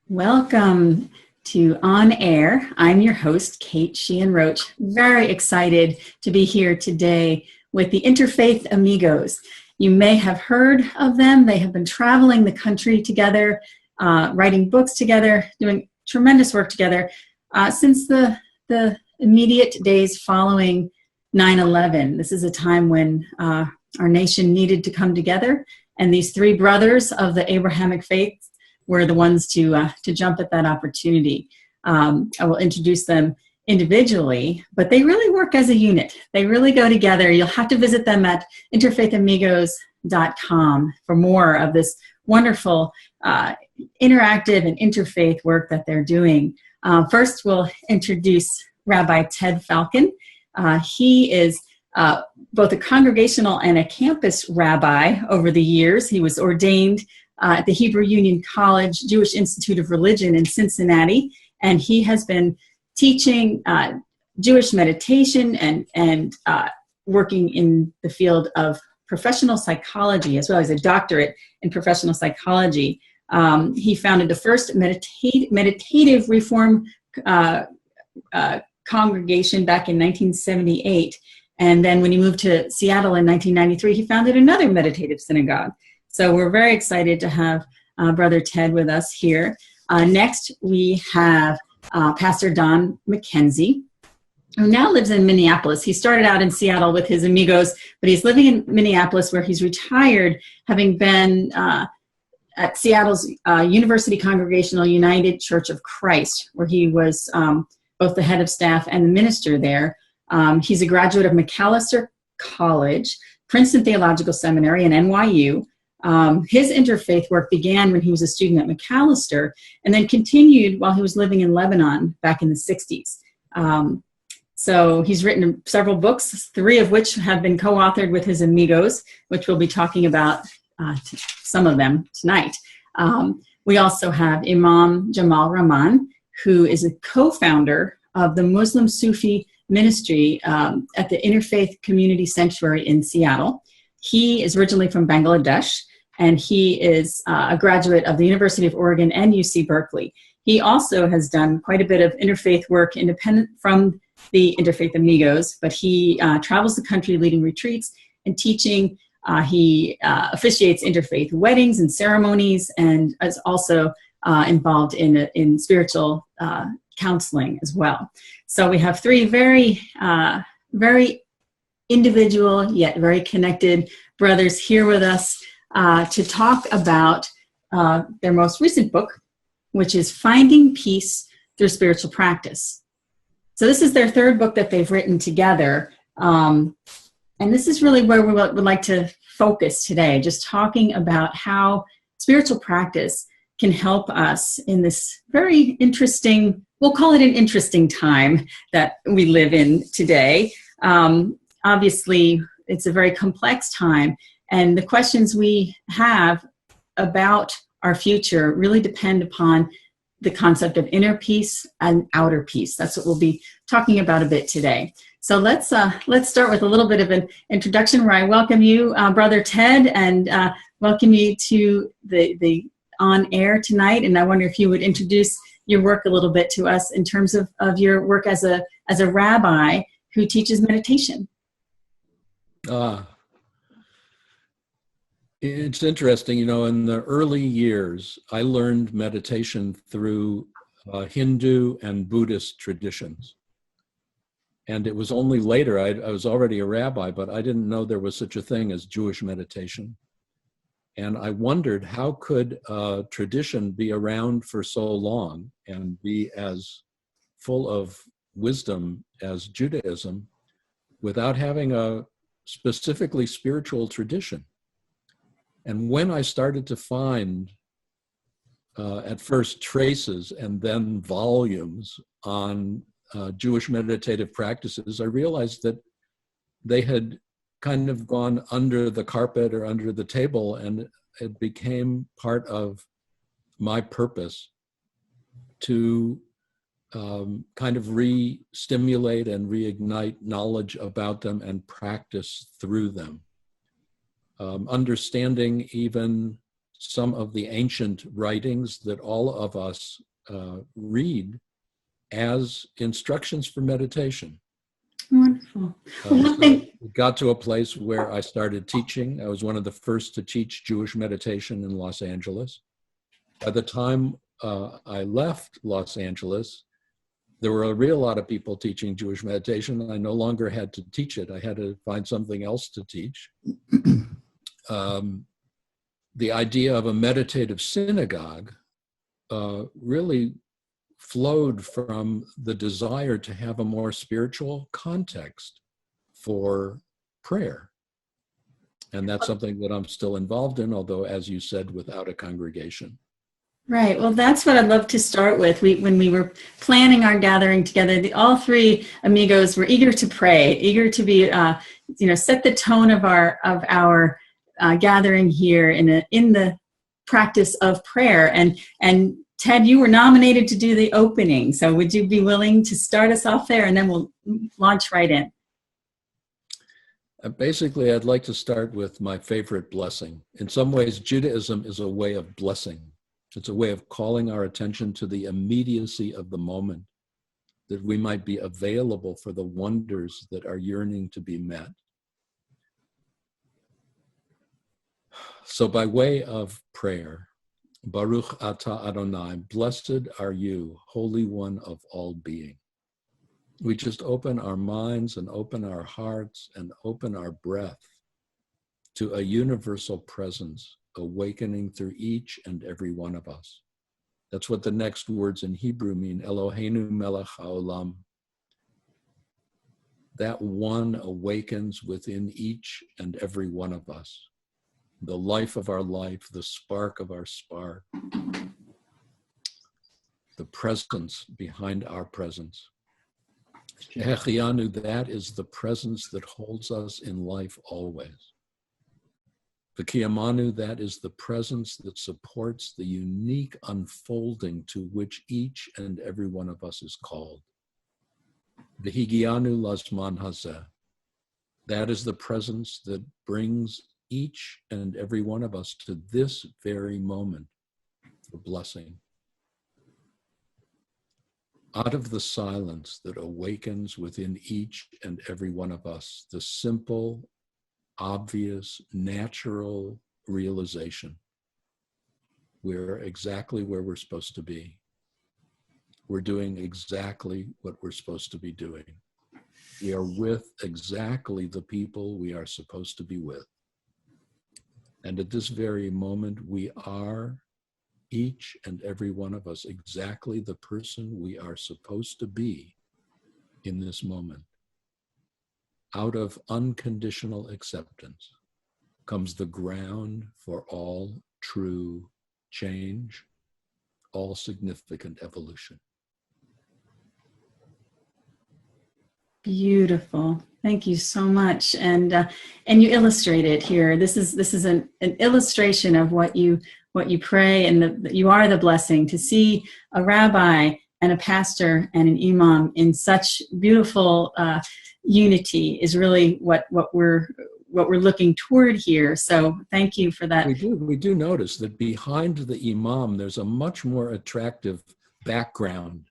Welcome to On Air. I'm your host, Kate Sheehan Roach. Very excited to be here today with the Interfaith Amigos. You may have heard of them. They have been traveling the country together, writing books together, doing tremendous work together since the immediate days following 9/11. This is a time when our nation needed to come together, and these three brothers of the Abrahamic faith were the ones to jump at that opportunity. I will introduce them individually, but they really work as a unit. They really go together. You'll have to visit them at interfaithamigos.com for more of this wonderful interactive and interfaith work that they're doing. First, we'll introduce Rabbi Ted Falcon. He is both a congregational and a campus rabbi over the years. He was ordained at the Hebrew Union College Jewish Institute of Religion in Cincinnati, and he has been teaching Jewish meditation and working in the field of professional psychology, as well as a doctorate in professional psychology. He founded the first meditative reform congregation back in 1978, and then when he moved to Seattle in 1993, he founded another meditative synagogue. So we're very excited to have Brother Ted with us here. Next, we have Pastor Don McKenzie, who now lives in Minneapolis. He started out in Seattle with his amigos, but he's living in Minneapolis, where he's retired, having been at Seattle's University Congregational United Church of Christ, where he was both the head of staff and the minister there. He's a graduate of Macalester College, Princeton Theological Seminary, and NYU. His interfaith work began when he was a student at Macalester and then continued while he was living in Lebanon back in the 60s. So he's written several books, three of which have been co-authored with his amigos, which we'll be talking about some of them tonight. We also have Imam Jamal Rahman, who is a co-founder of the Muslim Sufi ministry at the Interfaith Community Sanctuary in Seattle. He is originally from Bangladesh, and he is a graduate of the University of Oregon and UC Berkeley. He also has done quite a bit of interfaith work independent from the Interfaith Amigos, but he travels the country leading retreats and teaching. He officiates interfaith weddings and ceremonies, and is also involved in spiritual counseling as well. So we have three very individual yet very connected brothers here with us to talk about their most recent book, which is Finding Peace Through Spiritual Practice. So this is their third book that they've written together, and this is really where we would like to focus today, just talking about how spiritual practice can help us in this very interesting, we'll call it an interesting time that we live in today. Obviously, it's a very complex time, and the questions we have about our future really depend upon the concept of inner peace and outer peace. That's what we'll be talking about a bit today. So let's start with a little bit of an introduction where I welcome you, Brother Ted, and welcome you to the On Air tonight. And I wonder if you would introduce your work a little bit to us in terms of your work as a rabbi who teaches meditation. It's interesting, in the early years, I learned meditation through Hindu and Buddhist traditions. And it was only later, I was already a rabbi, but I didn't know there was such a thing as Jewish meditation. And I wondered, how could tradition be around for so long and be as full of wisdom as Judaism without having a specifically spiritual tradition? And when I started to find, at first traces and then volumes on Jewish meditative practices, I realized that they had kind of gone under the carpet or under the table, and it became part of my purpose to kind of re-stimulate and reignite knowledge about them and practice through them. Understanding even some of the ancient writings that all of us read as instructions for meditation. Wonderful. So it got to a place where I started teaching. I was one of the first to teach Jewish meditation in Los Angeles. By the time I left Los Angeles, there were a real lot of people teaching Jewish meditation. I no longer had to teach it. I had to find something else to teach. The idea of a meditative synagogue really flowed from the desire to have a more spiritual context for prayer. And that's something that I'm still involved in, although, as you said, without a congregation. Right. Well, that's what I'd love to start with. When we were planning our gathering together, all three amigos were eager to pray, eager to be, set the tone of our gathering here in the practice of prayer. And Ted, you were nominated to do the opening. So would you be willing to start us off there, and then we'll launch right in? Basically, I'd like to start with my favorite blessing. In some ways, Judaism is a way of blessing. It's a way of calling our attention to the immediacy of the moment, that we might be available for the wonders that are yearning to be met. So by way of prayer, Baruch Atah Adonai, blessed are you, Holy One of all being. We just open our minds and open our hearts and open our breath to a universal presence awakening through each and every one of us. That's what the next words in Hebrew mean, Eloheinu melech haolam. That one awakens within each and every one of us. The life of our life, the spark of our spark, the presence behind our presence. Shehechianu, that is the presence that holds us in life always. V'kiyamanu, that is the presence that supports the unique unfolding to which each and every one of us is called. V'higianu lazman hazeh, that is the presence that brings each and every one of us to this very moment for blessing. Out of the silence that awakens within each and every one of us, the simple, obvious, natural realization, we're exactly where we're supposed to be. We're doing exactly what we're supposed to be doing. We are with exactly the people we are supposed to be with. And at this very moment, we are, each and every one of us, exactly the person we are supposed to be in this moment. Out of unconditional acceptance comes the ground for all true change, all significant evolution. Beautiful. Thank you so much. And you illustrate it here. This is an illustration of what you pray, and you are the blessing. To see a rabbi and a pastor and an imam in such beautiful unity is really what we're looking toward here. So thank you for that. We do notice that behind the imam, there's a much more attractive background.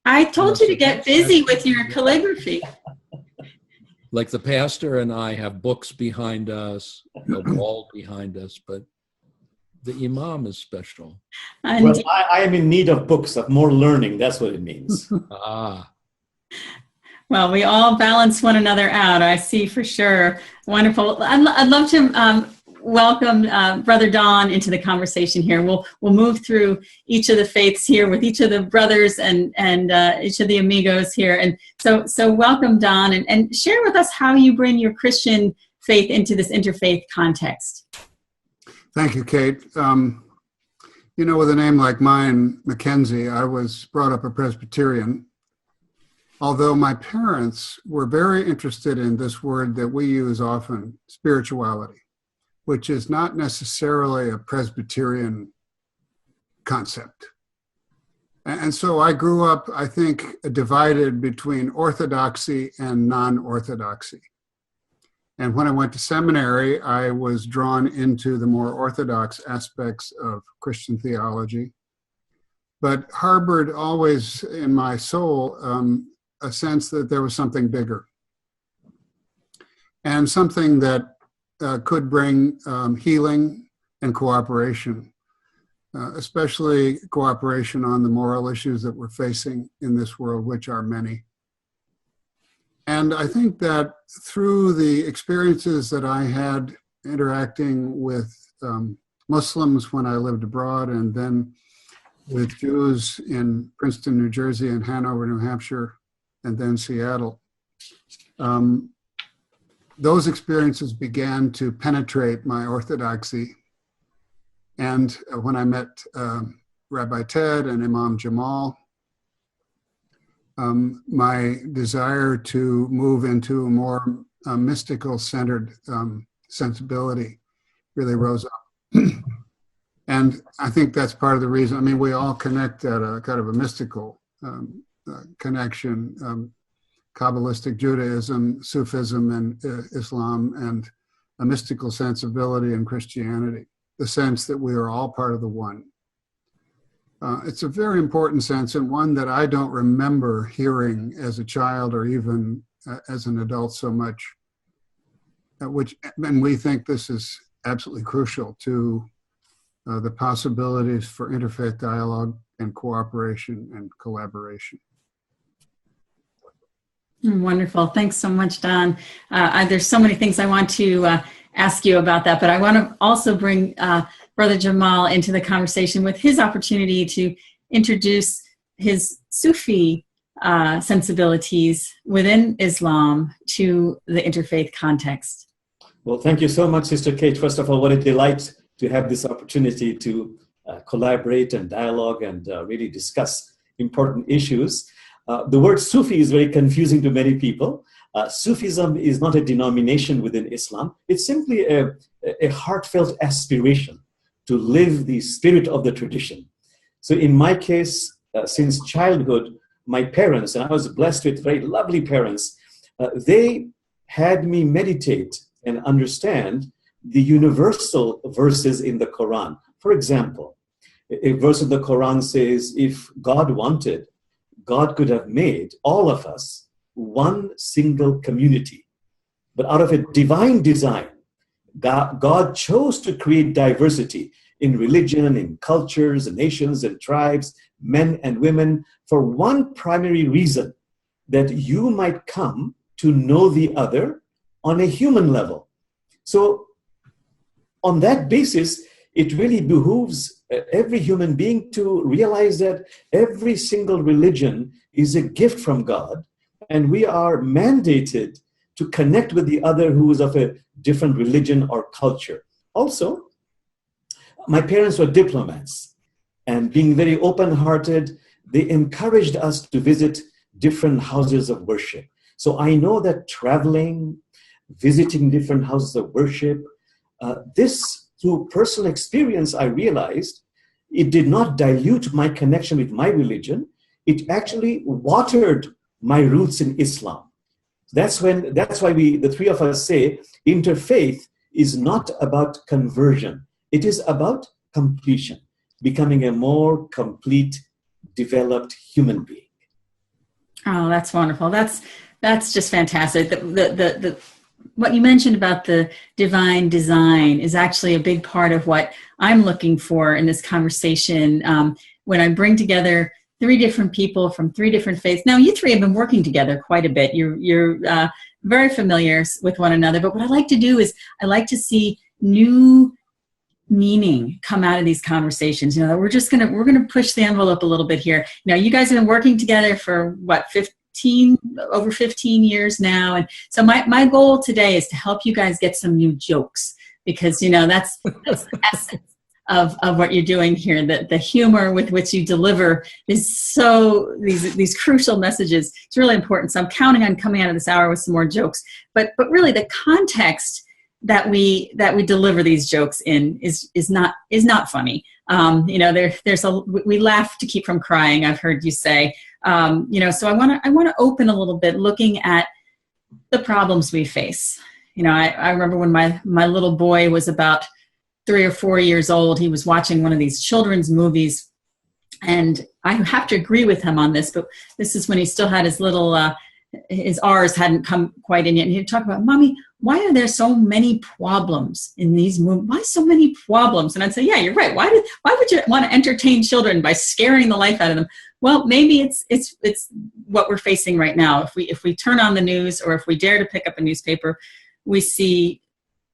I told you to get busy with your calligraphy. Like the pastor and I have books behind us, a wall behind us, but the imam is special. Well, I am in need of books, of more learning. That's what it means. Well, we all balance one another out, I see for sure. Wonderful. I'd love to welcome Brother Don into the conversation here. We'll move through each of the faiths here with each of the brothers and each of the amigos here. And so welcome, Don, and share with us how you bring your Christian faith into this interfaith context. Thank you, Kate. With a name like mine, Mackenzie, I was brought up a Presbyterian, although my parents were very interested in this word that we use often, spirituality, which is not necessarily a Presbyterian concept. And so I grew up, I think, divided between orthodoxy and non-orthodoxy. And when I went to seminary, I was drawn into the more orthodox aspects of Christian theology, but harbored always in my soul a sense that there was something bigger and something that could bring healing and cooperation, especially cooperation on the moral issues that we're facing in this world, which are many. And I think that through the experiences that I had interacting with Muslims when I lived abroad, and then with Jews in Princeton, New Jersey, and Hanover, New Hampshire, and then Seattle, those experiences began to penetrate my orthodoxy. And when I met Rabbi Ted and Imam Jamal, my desire to move into a more mystical-centered sensibility really rose up. And I think that's part of the reason. I mean, we all connect at a kind of a mystical connection, Kabbalistic Judaism, Sufism, and Islam, and a mystical sensibility in Christianity, the sense that we are all part of the one. It's a very important sense, and one that I don't remember hearing as a child or even as an adult so much, and we think this is absolutely crucial to the possibilities for interfaith dialogue and cooperation and collaboration. Wonderful. Thanks so much, Don. There's so many things I want to ask you about that, but I want to also bring Brother Jamal into the conversation with his opportunity to introduce his Sufi sensibilities within Islam to the interfaith context. Well, thank you so much, Sister Kate. First of all, what a delight to have this opportunity to collaborate and dialogue and really discuss important issues. The word Sufi is very confusing to many people. Sufism is not a denomination within Islam. It's simply a heartfelt aspiration to live the spirit of the tradition. So in my case, since childhood, my parents, and I was blessed with very lovely parents, they had me meditate and understand the universal verses in the Quran. For example, a verse in the Quran says, if God wanted, God could have made all of us one single community. But out of a divine design, God chose to create diversity in religion, in cultures, and nations, and tribes, men and women, for one primary reason, that you might come to know the other on a human level. So on that basis, it really behooves every human being to realize that every single religion is a gift from God, and we are mandated to connect with the other who is of a different religion or culture. Also, my parents were diplomats, and being very open-hearted, they encouraged us to visit different houses of worship. So I know that traveling, visiting different houses of worship, this, through personal experience, I realized it did not dilute my connection with my religion. It actually watered my roots in Islam. That's why the three of us say interfaith is not about conversion. It is about completion, becoming a more complete, developed human being. Oh, that's wonderful. That's just fantastic. What you mentioned about the divine design is actually a big part of what I'm looking for in this conversation. When I bring together three different people from three different faiths. Now, you three have been working together quite a bit. You're very familiar with one another. But what I like to do is I like to see new meaning come out of these conversations. You know, we're gonna push the envelope a little bit here. Now, you guys have been working together for what, over 15 years now. And so my goal today is to help you guys get some new jokes, because, you know, that's the essence of what you're doing here. The humor with which you deliver is so, these crucial messages. It's really important. So I'm counting on coming out of this hour with some more jokes, but really the context that we deliver these jokes in is not funny. You know, we laugh to keep from crying, I've heard you say. You know, so I want to open a little bit, looking at the problems we face. I remember when my little boy was about 3 or 4 years old, he was watching one of these children's movies. And I have to agree with him on this, but this is when he still had his little, his R's hadn't come quite in yet. And he'd talk about, Mommy, why are there so many problems in these movies? Why so many problems? And I'd say, yeah, you're right. Why would you want to entertain children by scaring the life out of them? Well, maybe it's what we're facing right now. If we turn on the news, or if we dare to pick up a newspaper, we see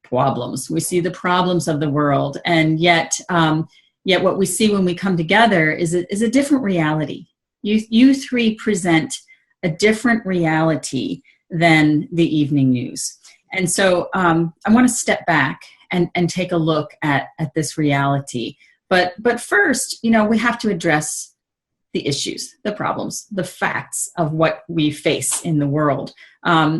problems. We see the problems of the world. And yet what we see when we come together is a different reality. You three present a different reality than the evening news. And so I want to step back and take a look at this reality. But first, we have to address the issues, the problems, the facts of what we face in the world.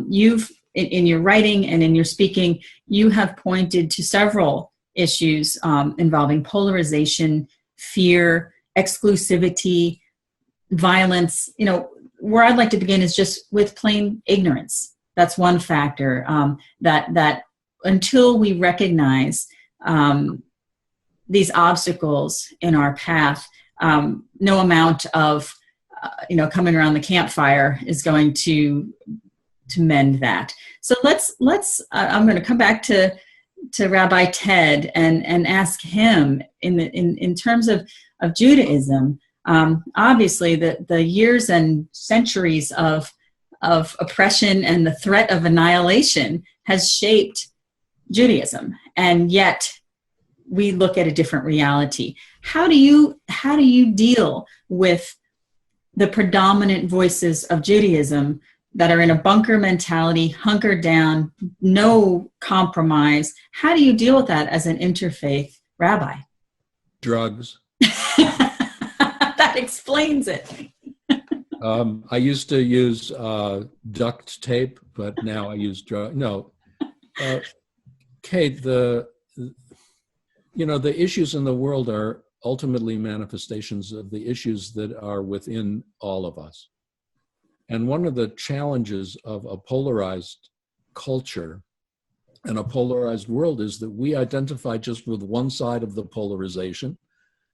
You've, in your writing and in your speaking, you have pointed to several issues involving polarization, fear, exclusivity, violence. Where I'd like to begin is just with plain ignorance. That's one factor that until we recognize these obstacles in our path, no amount of coming around the campfire is going to mend that. So let's I'm going to come back to Rabbi Ted and ask him in terms of Judaism. Obviously, the years and centuries of oppression and the threat of annihilation has shaped Judaism, and yet we look at a different reality. How do you deal with the predominant voices of Judaism that are in a bunker mentality, hunkered down, no compromise? How do you deal with that as an interfaith rabbi? Drugs. That explains it. I used to use duct tape, but now I use drugs. No, Kate, the issues in the world are ultimately manifestations of the issues that are within all of us. And one of the challenges of a polarized culture and a polarized world is that we identify just with one side of the polarization.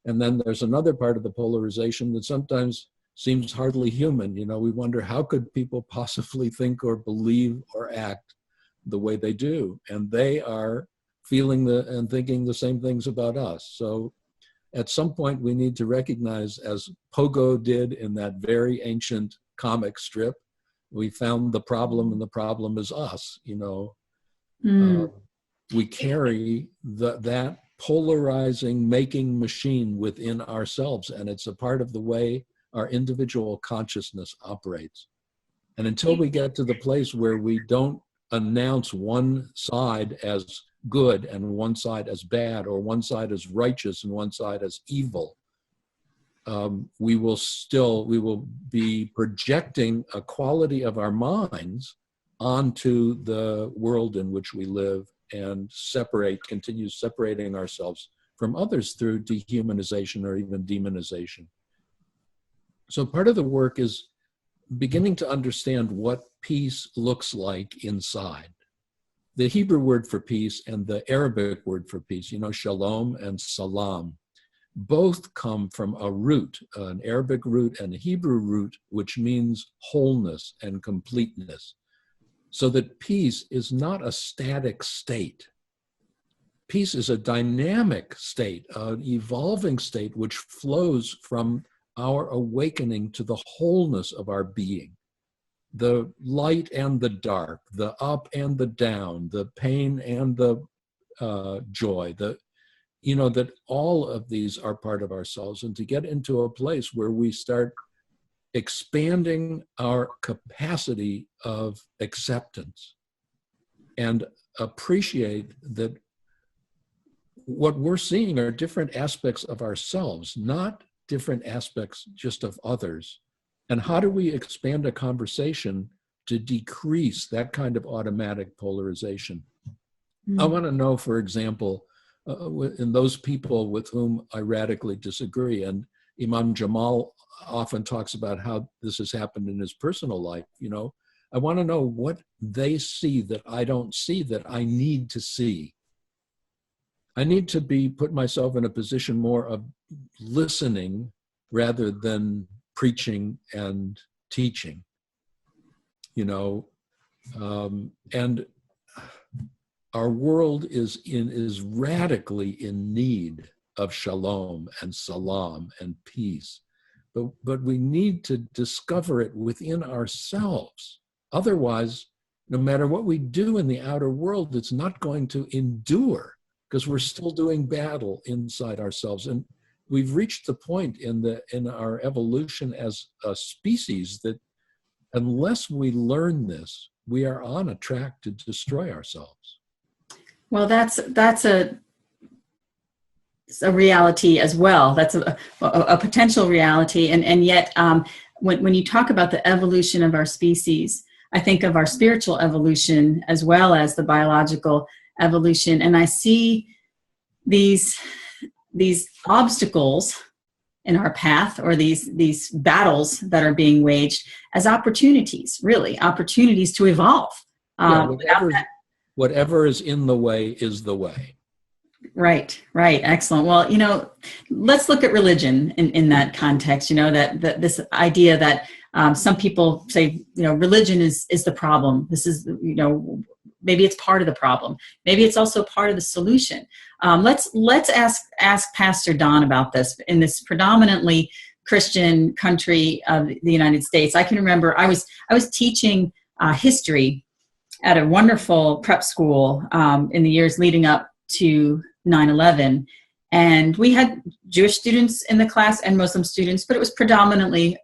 And then there's another part of the polarization that sometimes seems hardly human. We wonder, how could people possibly think or believe or act the way they do? And they are feeling and thinking the same things about us. So at some point we need to recognize, as Pogo did in that very ancient comic strip, we found the problem, and the problem is us. We carry that polarizing making machine within ourselves, and it's a part of the way our individual consciousness operates. And until we get to the place where we don't announce one side as good and one side as bad, or one side as righteous and one side as evil, we will be projecting a quality of our minds onto the world in which we live, and continue separating ourselves from others through dehumanization or even demonization. So part of the work is beginning to understand what peace looks like inside. The Hebrew word for peace and the Arabic word for peace, shalom and salam, both come from a root, an Arabic root and a Hebrew root, which means wholeness and completeness. So that peace is not a static state. Peace is a dynamic state, an evolving state, which flows from our awakening to the wholeness of our being. The light and the dark, the up and the down, the pain and the joy, that all of these are part of ourselves. And to get into a place where we start expanding our capacity of acceptance and appreciate that what we're seeing are different aspects of ourselves, not different aspects just of others. And how do we expand a conversation to decrease that kind of automatic polarization? I want to know, for example, in those people with whom I radically disagree, and Imam Jamal often talks about how this has happened in his personal life. I want to know what they see that I don't see, that I need to see. I need to put myself in a position more of listening rather than preaching and teaching, and our world is radically in need of shalom and salam and peace, but we need to discover it within ourselves. Otherwise, no matter what we do in the outer world, it's not going to endure, because we're still doing battle inside ourselves. And we've reached the point in our evolution as a species that unless we learn this, we are on a track to destroy ourselves. Well, that's a reality as well. That's a potential reality. And yet, when you talk about the evolution of our species, I think of our spiritual evolution as well as the biological evolution. And I see these obstacles in our path, or these battles that are being waged, as opportunities, really, opportunities to evolve. Whatever is in the way is the way. Right. Excellent. Well, let's look at religion in that context, that this idea that some people say, religion is the problem. This is, maybe it's part of the problem. Maybe it's also part of the solution. Let's ask Pastor Don about this in this predominantly Christian country of the United States. I can remember I was teaching history at a wonderful prep school in the years leading up to 9/11, and we had Jewish students in the class and Muslim students, but it was predominantly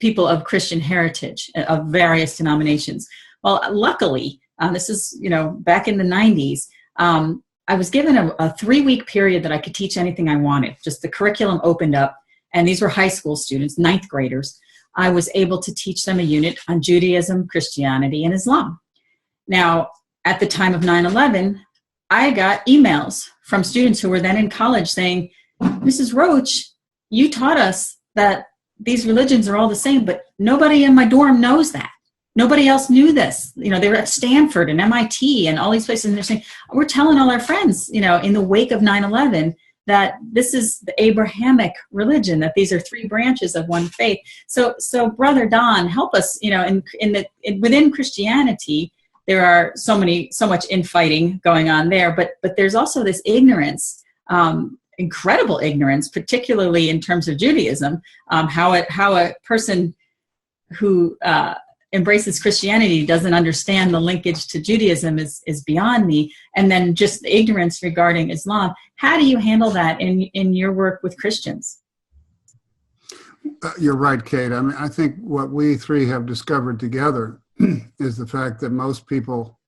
people of Christian heritage of various denominations. Well, luckily, this is back in the 90s. I was given a 3-week period that I could teach anything I wanted. Just the curriculum opened up, and these were high school students, 9th graders. I was able to teach them a unit on Judaism, Christianity, and Islam. Now, at the time of 9/11, I got emails from students who were then in college saying, Mrs. Roach, you taught us that these religions are all the same, but nobody in my dorm knows that. Nobody else knew this. They were at Stanford and MIT and all these places, and they're saying, we're telling all our friends, in the wake of 9/11, that this is the Abrahamic religion, that these are 3 branches of one faith. So Brother Don, help us, within Christianity, there are so much infighting going on there, but there's also this ignorance, incredible ignorance, particularly in terms of Judaism. How a person who embraces Christianity doesn't understand the linkage to Judaism is beyond me. And then just the ignorance regarding Islam. How do you handle that in your work with Christians? You're right, Kate. I mean, I think what we 3 have discovered together is the fact that most people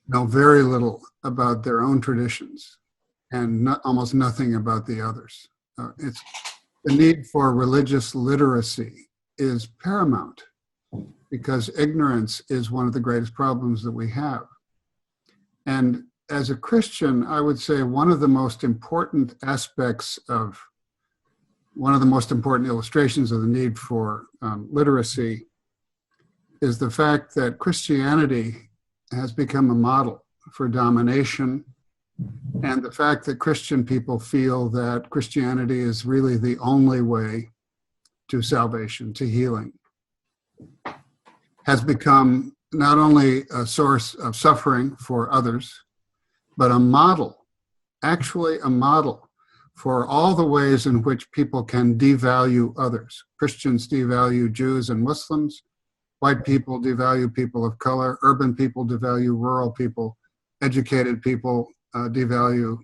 know very little about their own traditions and almost nothing about the others. The need for religious literacy is paramount, because ignorance is one of the greatest problems that we have. And as a Christian, I would say one of the most important illustrations of the need for literacy is the fact that Christianity has become a model for domination, and the fact that Christian people feel that Christianity is really the only way to salvation, to healing, has become not only a source of suffering for others, but actually a model for all the ways in which people can devalue others. Christians devalue Jews and Muslims. White people devalue people of color. Urban people devalue rural people. Educated people devalue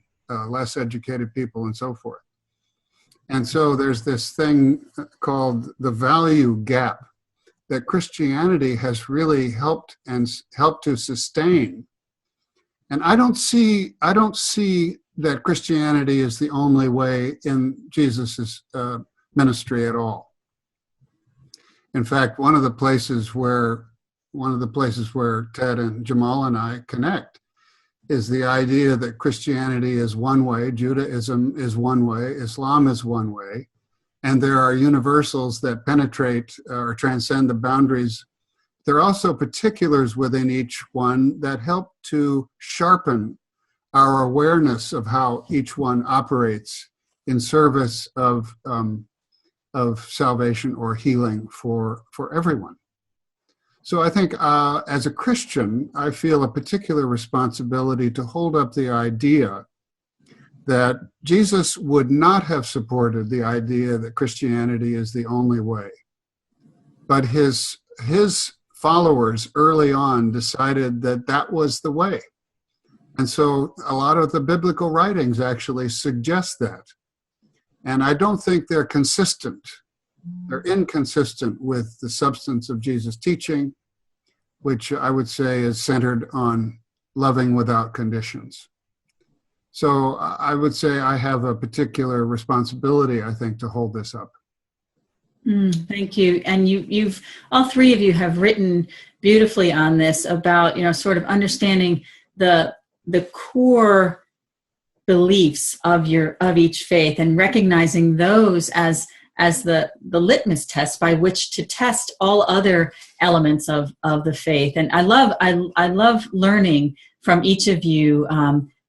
less educated people, and so forth. And so there's this thing called the value gap that Christianity has really helped to sustain. And I don't see that Christianity is the only way in Jesus's ministry at all. In fact, one of the places where Ted and Jamal and I connect is the idea that Christianity is one way, Judaism is one way, Islam is one way, and there are universals that penetrate or transcend the boundaries there are also particulars within each one that help to sharpen our awareness of how each one operates in service of salvation or healing for everyone. So I think as a Christian, I feel a particular responsibility to hold up the idea that Jesus would not have supported the idea that Christianity is the only way. But his followers early on decided that that was the way. And so a lot of the biblical writings actually suggest that. And I don't think they're consistent. They're inconsistent with the substance of Jesus' teaching, which I would say is centered on loving without conditions. So I would say I have a particular responsibility, I think, to hold this up. Thank you. And you've all three of you have written beautifully on this about, sort of understanding the core beliefs of each faith and recognizing those as the litmus test by which to test all other elements of the faith. And I love learning from each of you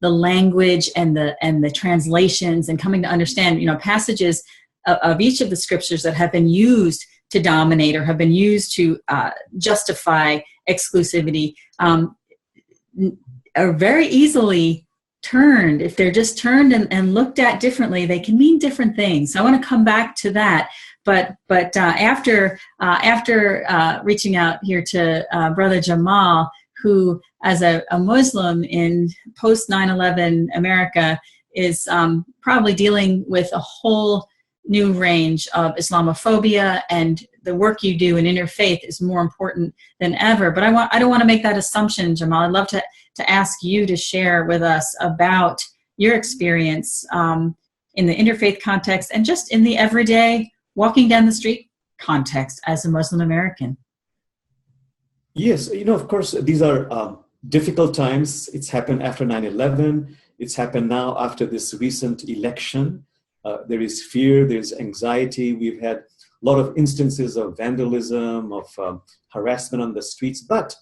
the language and the translations and coming to understand passages of each of the scriptures that have been used to dominate or have been used to justify exclusivity are very easily turned. If they're just turned and looked at differently, they can mean different things. So I want to come back to that. But after reaching out here to Brother Jamal, who as a Muslim in post 9/11 America is probably dealing with a whole new range of Islamophobia, and the work you do in interfaith is more important than ever. But I don't want to make that assumption, Jamal. I'd love to ask you to share with us about your experience in the interfaith context and just in the everyday walking down the street context as a Muslim American. Yes, of course, these are difficult times. It's happened after 9/11. It's happened now after this recent election. There is fear, there's anxiety. We've had a lot of instances of vandalism, of harassment on the streets. But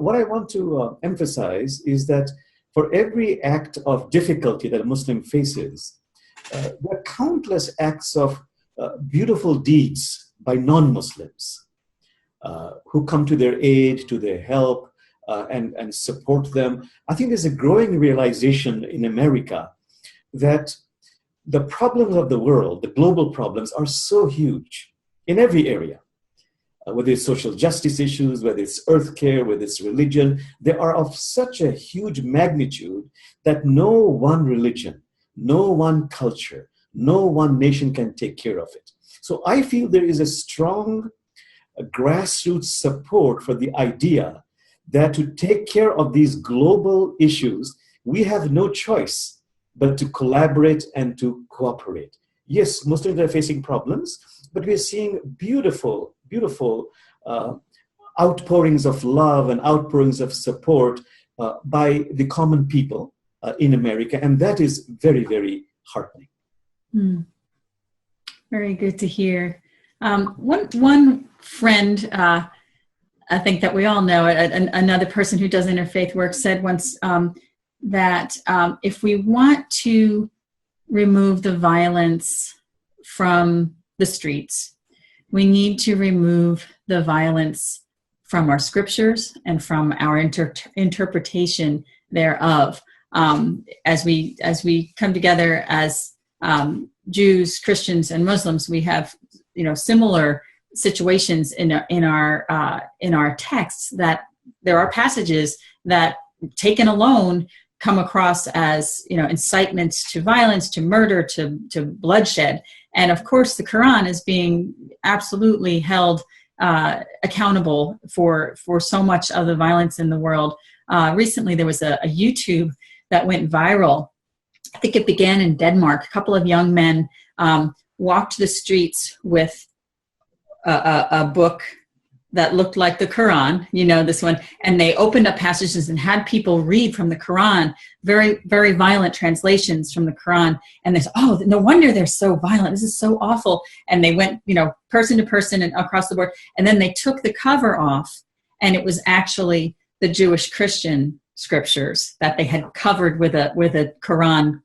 what I want to emphasize is that for every act of difficulty that a Muslim faces, there are countless acts of beautiful deeds by non-Muslims who come to their aid, to their help, and support them. I think there's a growing realization in America that the problems of the world, the global problems, are so huge in every area. Whether it's social justice issues, whether it's earth care, whether it's religion, they are of such a huge magnitude that no one religion, no one culture, no one nation can take care of it. So I feel there is a strong grassroots support for the idea that to take care of these global issues, we have no choice but to collaborate and to cooperate. Yes, Muslims are facing problems, but we're seeing beautiful, beautiful outpourings of love and outpourings of support by the common people in America, and that is very, very heartening. Very good to hear. One friend, I think that we all know, another person who does interfaith work said once that if we want to remove the violence from the streets, we need to remove the violence from our scriptures and from our interpretation thereof. As we come together as Jews, Christians, and Muslims, we have similar situations in our texts, that there are passages that, taken alone, come across as incitements to violence, to murder, to bloodshed. And of course, the Quran is being absolutely held accountable for so much of the violence in the world. Recently, there was a YouTube that went viral. I think it began in Denmark. A couple of young men walked the streets with a book that looked like the Quran, this one, and they opened up passages and had people read from the Quran, very, very violent translations from the Quran. And they said, oh, no wonder they're so violent. This is so awful. And they went, person to person and across the board. And then they took the cover off and it was actually the Jewish Christian scriptures that they had covered with a Quran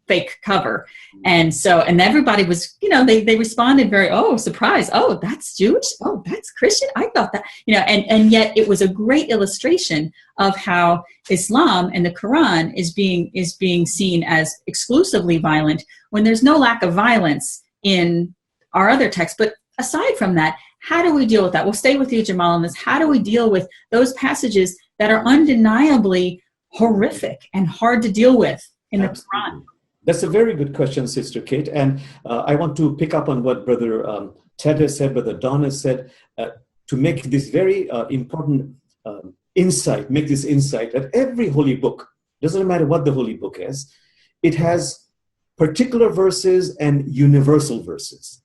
fake cover. And so, and everybody was, they responded very, oh, surprise. Oh, that's Jewish. Oh, that's Christian. I thought that, and yet it was a great illustration of how Islam and the Quran is being seen as exclusively violent when there's no lack of violence in our other texts. But aside from that, how do we deal with that? We'll stay with you, Jamal, on this. How do we deal with those passages that are undeniably horrific and hard to deal with in the Quran? That's a very good question, Sister Kate. And I want to pick up on what Brother Ted has said, Brother Don has said, to make this very important insight that every holy book, doesn't matter what the holy book is, it has particular verses and universal verses.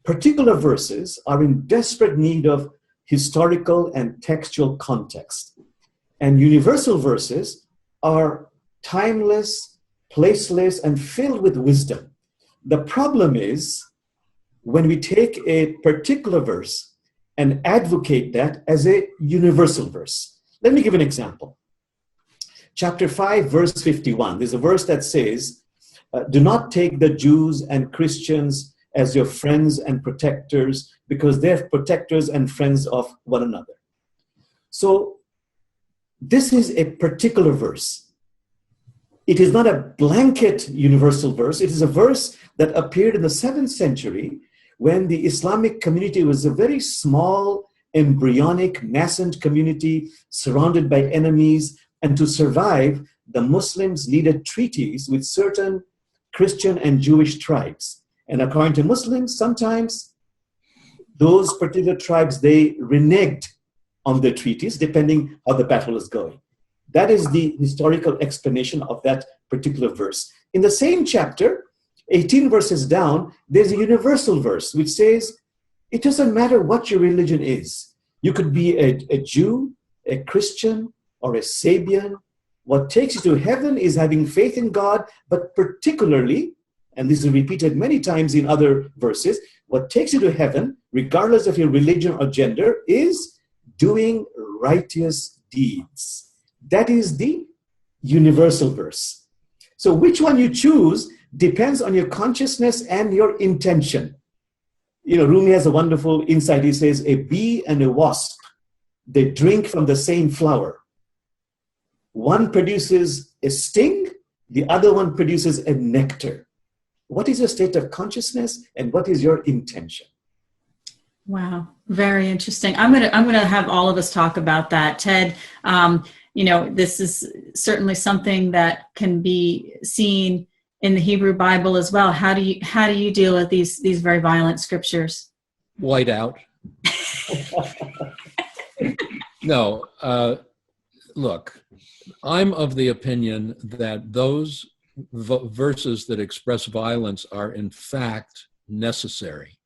Particular verses are in desperate need of historical and textual context. And universal verses are timeless, placeless, and filled with wisdom. The problem is when we take a particular verse and advocate that as a universal verse. Let me give an example. Chapter 5, verse 51. There's a verse that says, do not take the Jews and Christians as your friends and protectors, because they're protectors and friends of one another. So this is a particular verse. It is not a blanket universal verse. It is a verse that appeared in the 7th century when the Islamic community was a very small, embryonic, nascent community surrounded by enemies. And to survive, the Muslims needed treaties with certain Christian and Jewish tribes. And according to Muslims, sometimes those particular tribes, they reneged on the treaties depending how the battle is going. That is the historical explanation of that particular verse. In the same chapter, 18 verses down, there's a universal verse which says, it doesn't matter what your religion is. You could be a Jew, a Christian, or a Sabian. What takes you to heaven is having faith in God, but particularly, and this is repeated many times in other verses, what takes you to heaven, regardless of your religion or gender, is doing righteous deeds. That is the universal verse. So which one you choose depends on your consciousness and your intention. Rumi has a wonderful insight. He says, a bee and a wasp, they drink from the same flower. One produces a sting, the other one produces a nectar. What is your state of consciousness and what is your intention? Wow, very interesting. I'm gonna have all of us talk about that, Ted. This is certainly something that can be seen in the Hebrew Bible as well. How do you deal with these very violent scriptures? White out. No, look, I'm of the opinion that those verses that express violence are in fact necessary.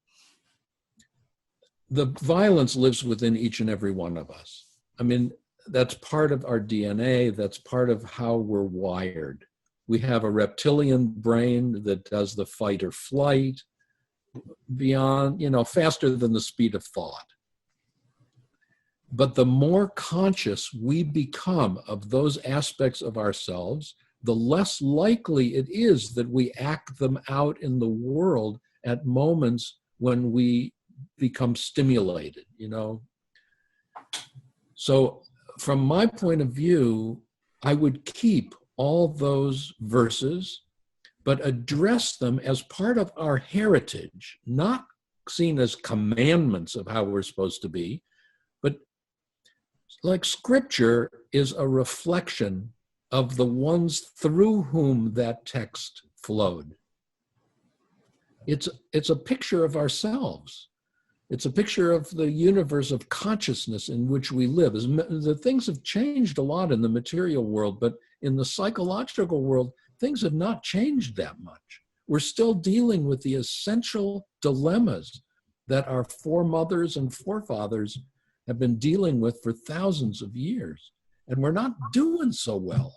The violence lives within each and every one of us. I mean, that's part of our DNA. That's part of how we're wired. We have a reptilian brain that does the fight or flight beyond, faster than the speed of thought. But the more conscious we become of those aspects of ourselves, the less likely it is that we act them out in the world at moments when we become stimulated, So from my point of view, I would keep all those verses, but address them as part of our heritage, not seen as commandments of how we're supposed to be, but like Scripture is a reflection of the ones through whom that text flowed. It's a picture of ourselves. It's a picture of the universe of consciousness in which we live. The things have changed a lot in the material world, but in the psychological world, things have not changed that much. We're still dealing with the essential dilemmas that our foremothers and forefathers have been dealing with for thousands of years, and we're not doing so well.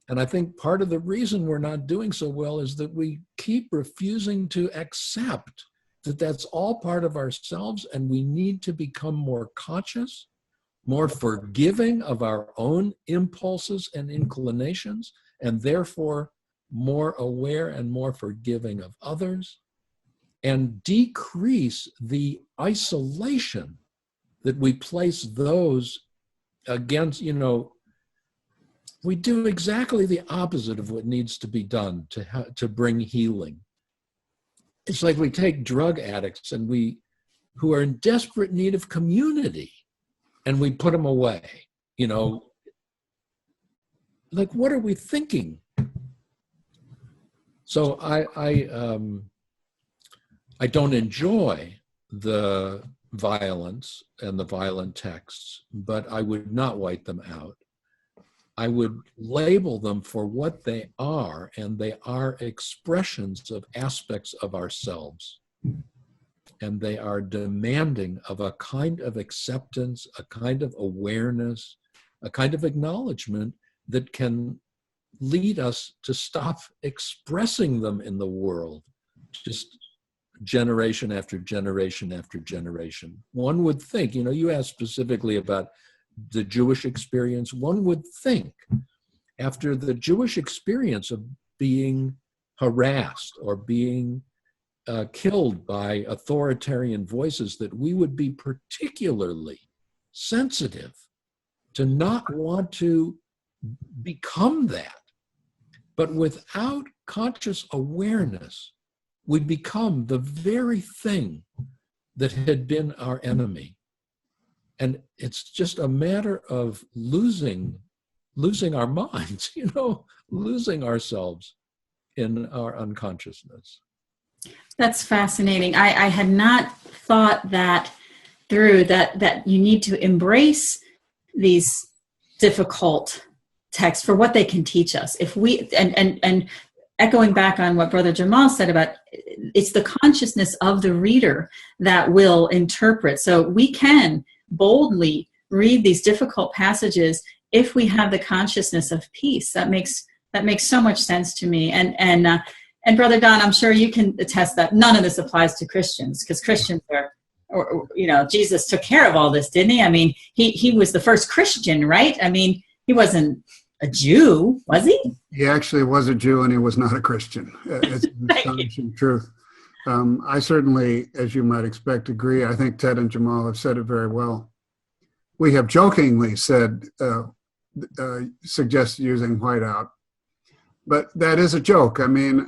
And I think part of the reason we're not doing so well is that we keep refusing to accept that that's all part of ourselves, and we need to become more conscious more forgiving of our own impulses and inclinations, and therefore more aware and more forgiving of others, and decrease the isolation that we place those against. We do exactly the opposite of what needs to be done to bring healing. It's like we take drug addicts who are in desperate need of community, and we put them away. Like, what are we thinking? So I don't enjoy the violence and the violent texts, but I would not white them out. I would label them for what they are, and they are expressions of aspects of ourselves. And they are demanding of a kind of acceptance, a kind of awareness, a kind of acknowledgement that can lead us to stop expressing them in the world, just generation after generation after generation. One would think, you asked specifically about the Jewish experience. One would think, after the Jewish experience of being harassed or being killed by authoritarian voices, that we would be particularly sensitive to not want to become that. But without conscious awareness, we become the very thing that had been our enemy. And it's just a matter of losing our minds, losing ourselves in our unconsciousness. That's fascinating. I had not thought that through, that you need to embrace these difficult texts for what they can teach us. If we, and echoing back on what Brother Jamal said about, it's the consciousness of the reader that will interpret. So we can boldly read these difficult passages if we have the consciousness of peace. That makes so much sense to me. And Brother Don, I'm sure you can attest that none of this applies to Christians, because Christians Jesus took care of all this, didn't he? I mean, he was the first Christian, right? I mean, he wasn't a Jew, was he? He actually was a Jew, and he was not a Christian. It's an astonishing truth. I certainly, as you might expect, agree. I think Ted and Jamal have said it very well. We have jokingly suggested using whiteout, but that is a joke. I mean,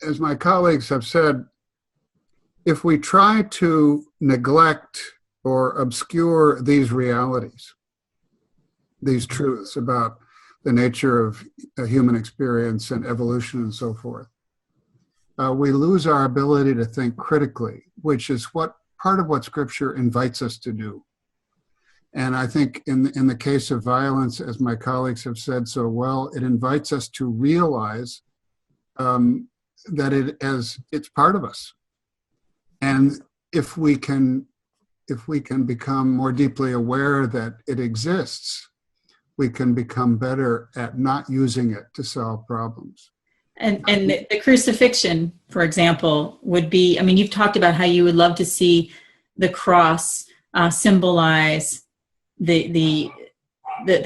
as my colleagues have said, if we try to neglect or obscure these realities, these truths about the nature of human experience and evolution and so forth, we lose our ability to think critically, which is part of what Scripture invites us to do. And I think in the case of violence, as my colleagues have said so well, it invites us to realize that it's part of us. And if we can become more deeply aware that it exists, we can become better at not using it to solve problems. And the crucifixion, for example, would be, I mean, you've talked about how you would love to see the cross symbolize the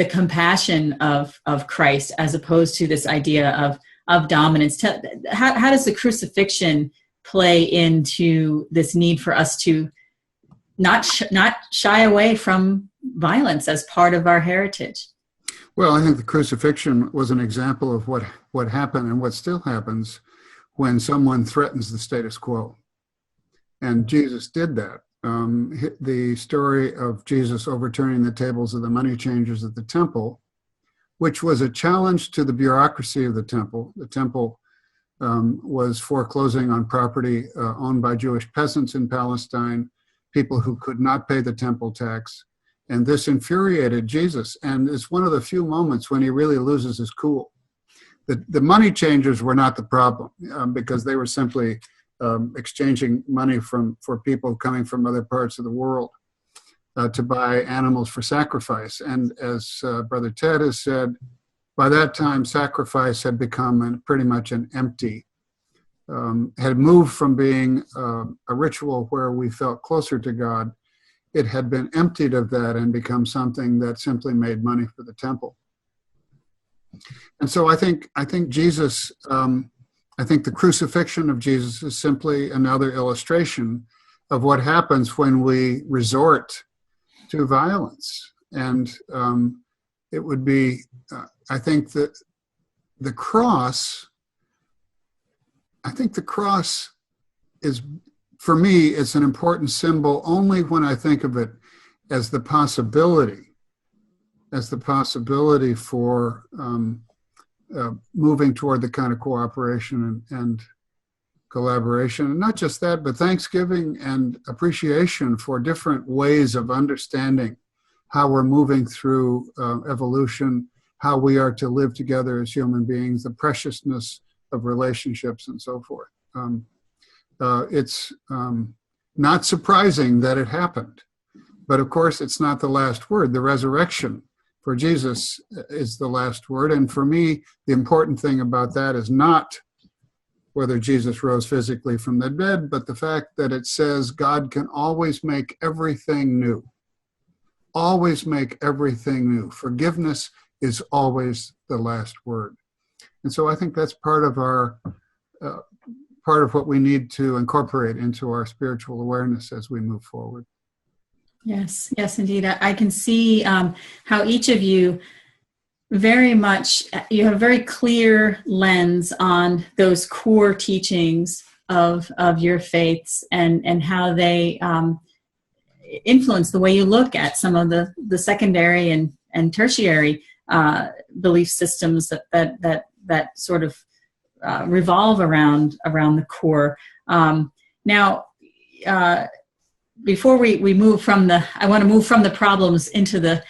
compassion of Christ, as opposed to this idea of dominance. How does the crucifixion play into this need for us to not shy away from violence as part of our heritage? Well, I think the crucifixion was an example of what happened and what still happens when someone threatens the status quo. And Jesus did that. The story of Jesus overturning the tables of the money changers at the temple, which was a challenge to the bureaucracy of the temple. The temple was foreclosing on property owned by Jewish peasants in Palestine, people who could not pay the temple tax. And this infuriated Jesus. And it's one of the few moments when he really loses his cool. The money changers were not the problem, because they were simply exchanging money for people coming from other parts of the world to buy animals for sacrifice. And as Brother Ted has said, by that time, sacrifice had become pretty much an empty, had moved from being a ritual where we felt closer to God it had been emptied of that and become something that simply made money for the temple. And so I think Jesus, I think the crucifixion of Jesus is simply another illustration of what happens when we resort to violence. And it would be, I think that the cross is, for me, it's an important symbol only when I think of it as the possibility for moving toward the kind of cooperation and collaboration. And not just that, but thanksgiving and appreciation for different ways of understanding how we're moving through evolution, how we are to live together as human beings, the preciousness of relationships and so forth. It's not surprising that it happened, but of course it's not the last word. The resurrection for Jesus is the last word. And for me, the important thing about that is not whether Jesus rose physically from the dead, but the fact that it says God can always make everything new. Always make everything new. Forgiveness is always the last word. And so I think that's part of what we need to incorporate into our spiritual awareness as we move forward. Yes, indeed. I can see how each of you very much, you have a very clear lens on those core teachings of your faiths and how they influence the way you look at some of the secondary and tertiary belief systems that sort of revolve around the core. Now, before we move from I want to move from the problems into the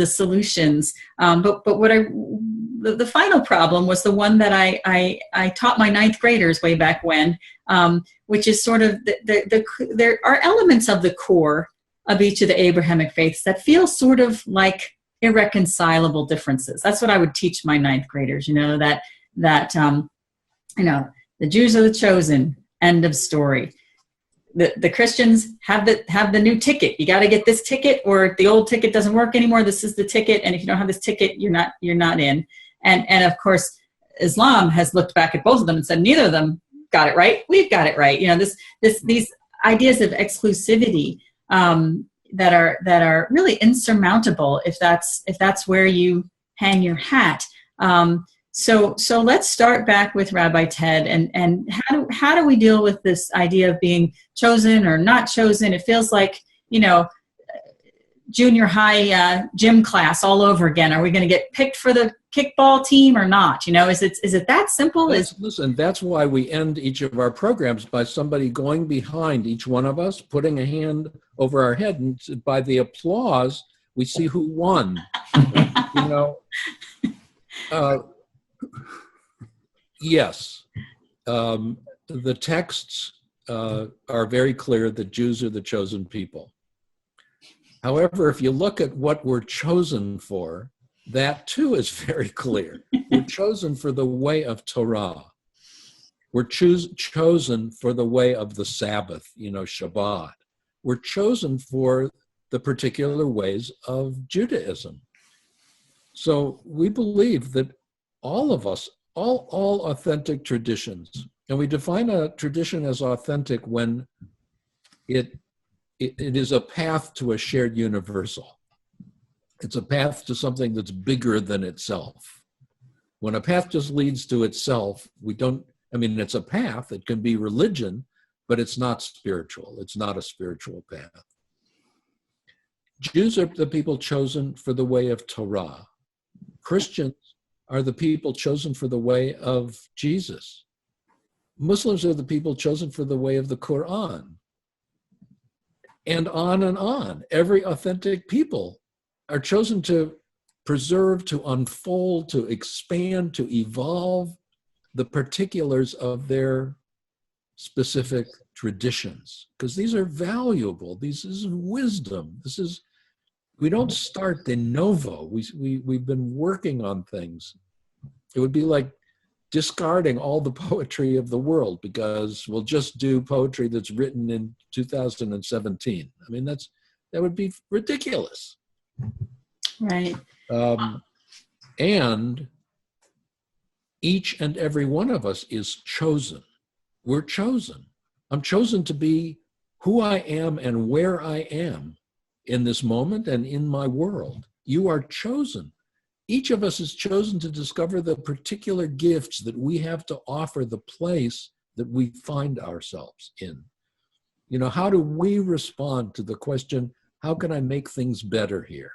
solutions. But the final problem was the one that I taught my ninth graders way back when, which is sort of there are elements of the core of each of the Abrahamic faiths that feel sort of like irreconcilable differences. That's what I would teach my ninth graders. That the Jews are the chosen. End of story. The Christians have the new ticket. You got to get this ticket, or the old ticket doesn't work anymore. This is the ticket, and if you don't have this ticket, you're not in. And of course, Islam has looked back at both of them and said neither of them got it right. We've got it right. These ideas of exclusivity that are really insurmountable if that's where you hang your hat. So let's start back with Rabbi Ted and how do we deal with this idea of being chosen or not chosen? It feels like, junior high gym class all over again. Are we going to get picked for the kickball team or not? Is it that simple? Listen, that's why we end each of our programs by somebody going behind each one of us, putting a hand over our head, and by the applause, we see who won. Yes, the texts are very clear that Jews are the chosen people. However, if you look at what we're chosen for, that too is very clear. We're chosen for the way of Torah. We're chosen for the way of the Sabbath, Shabbat. We're chosen for the particular ways of Judaism. So we believe that all of us, all authentic traditions, and we define a tradition as authentic when it is a path to a shared universal. It's a path to something that's bigger than itself. When a path just leads to itself, it's a path. It can be religion, but it's not spiritual. It's not a spiritual path. Jews are the people chosen for the way of Torah. Christians are the people chosen for the way of Jesus. Muslims are the people chosen for the way of the Quran. And on and on. Every authentic people are chosen to preserve, to unfold, to expand, to evolve the particulars of their specific traditions. Because these are valuable. This is wisdom. We don't start de novo. We've been working on things. It would be like discarding all the poetry of the world because we'll just do poetry that's written in 2017. That would be ridiculous. Right. And each and every one of us is chosen. We're chosen. I'm chosen to be who I am and where I am in this moment and in my world. You are chosen. Each of us is chosen to discover the particular gifts that we have to offer the place that we find ourselves in. You know, how do we respond to the question, how can I make things better here?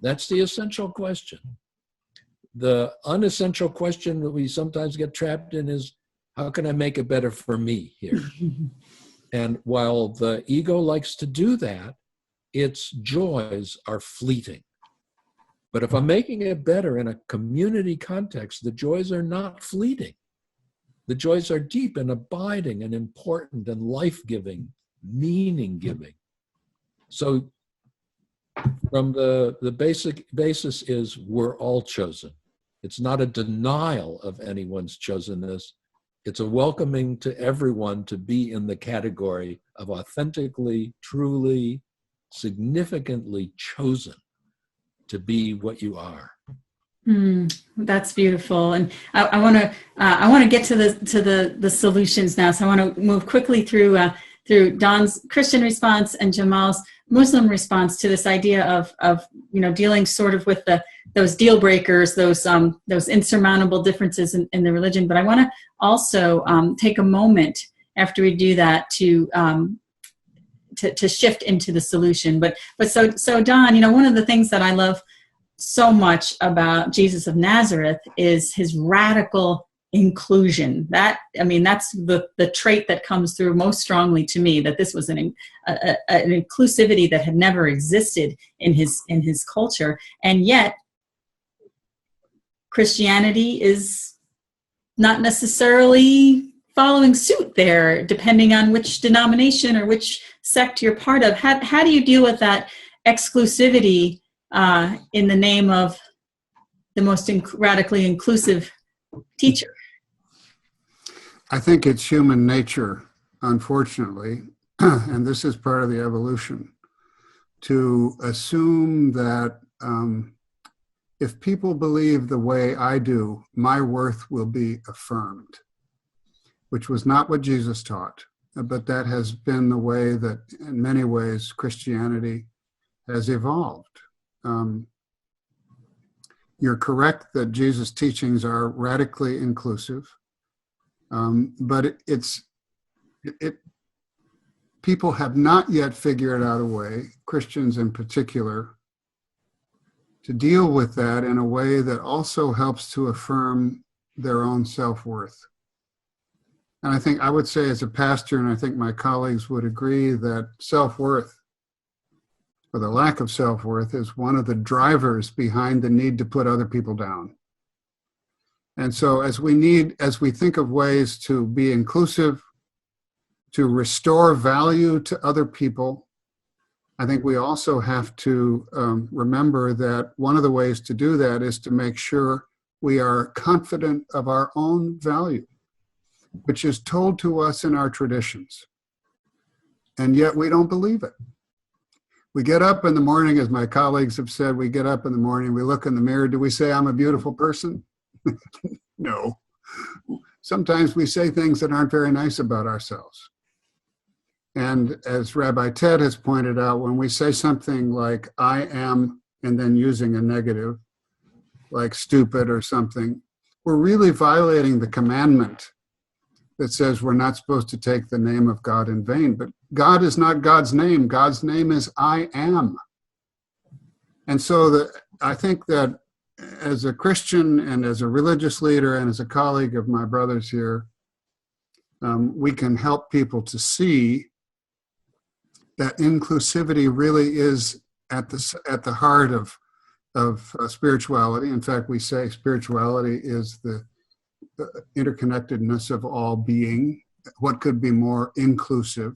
That's the essential question. The unessential question that we sometimes get trapped in is, how can I make it better for me here? And while the ego likes to do that, its joys are fleeting. But if I'm making it better in a community context, the joys are not fleeting. The joys are deep and abiding and important and life-giving, meaning-giving. So from the basic basis is we're all chosen. It's not a denial of anyone's chosenness. It's a welcoming to everyone to be in the category of authentically, truly, significantly chosen to be what you are. That's beautiful, and I want to get to the solutions now. So I want to move quickly through Don's Christian response and Jamal's Muslim response to this idea of dealing sort of with those deal breakers, those insurmountable differences in the religion. But I want to also take a moment after we do that to shift into the solution. But so Don, one of the things that I love so much about Jesus of Nazareth is his radical inclusion. That's the trait that comes through most strongly to me, that this was an inclusivity that had never existed in his culture. And yet Christianity is not necessarily following suit there, depending on which denomination or which sect you're part of. How do you deal with that exclusivity in the name of the most radically inclusive teacher? I think it's human nature, unfortunately, and this is part of the evolution, to assume that if people believe the way I do, my worth will be affirmed, which was not what Jesus taught, but that has been the way that, in many ways, Christianity has evolved. You're correct that Jesus' teachings are radically inclusive, but people have not yet figured out a way, Christians in particular, to deal with that in a way that also helps to affirm their own self-worth. And I would say as a pastor, and I think my colleagues would agree, that self-worth, or the lack of self-worth, is one of the drivers behind the need to put other people down. And so as we think of ways to be inclusive, to restore value to other people, I think we also have to remember that one of the ways to do that is to make sure we are confident of our own value, which is told to us in our traditions. And yet we don't believe it. We get up in the morning, as my colleagues have said, we get up in the morning, we look in the mirror. Do we say, I'm a beautiful person? No. Sometimes we say things that aren't very nice about ourselves. And as Rabbi Ted has pointed out, when we say something like, I am, and then using a negative, like stupid or something, we're really violating the commandment that says we're not supposed to take the name of God in vain. But God is not God's name. God's name is I am. And so I think that as a Christian and as a religious leader and as a colleague of my brothers here, we can help people to see that inclusivity really is at the heart of spirituality. In fact, we say spirituality is the interconnectedness of all being. What could be more inclusive?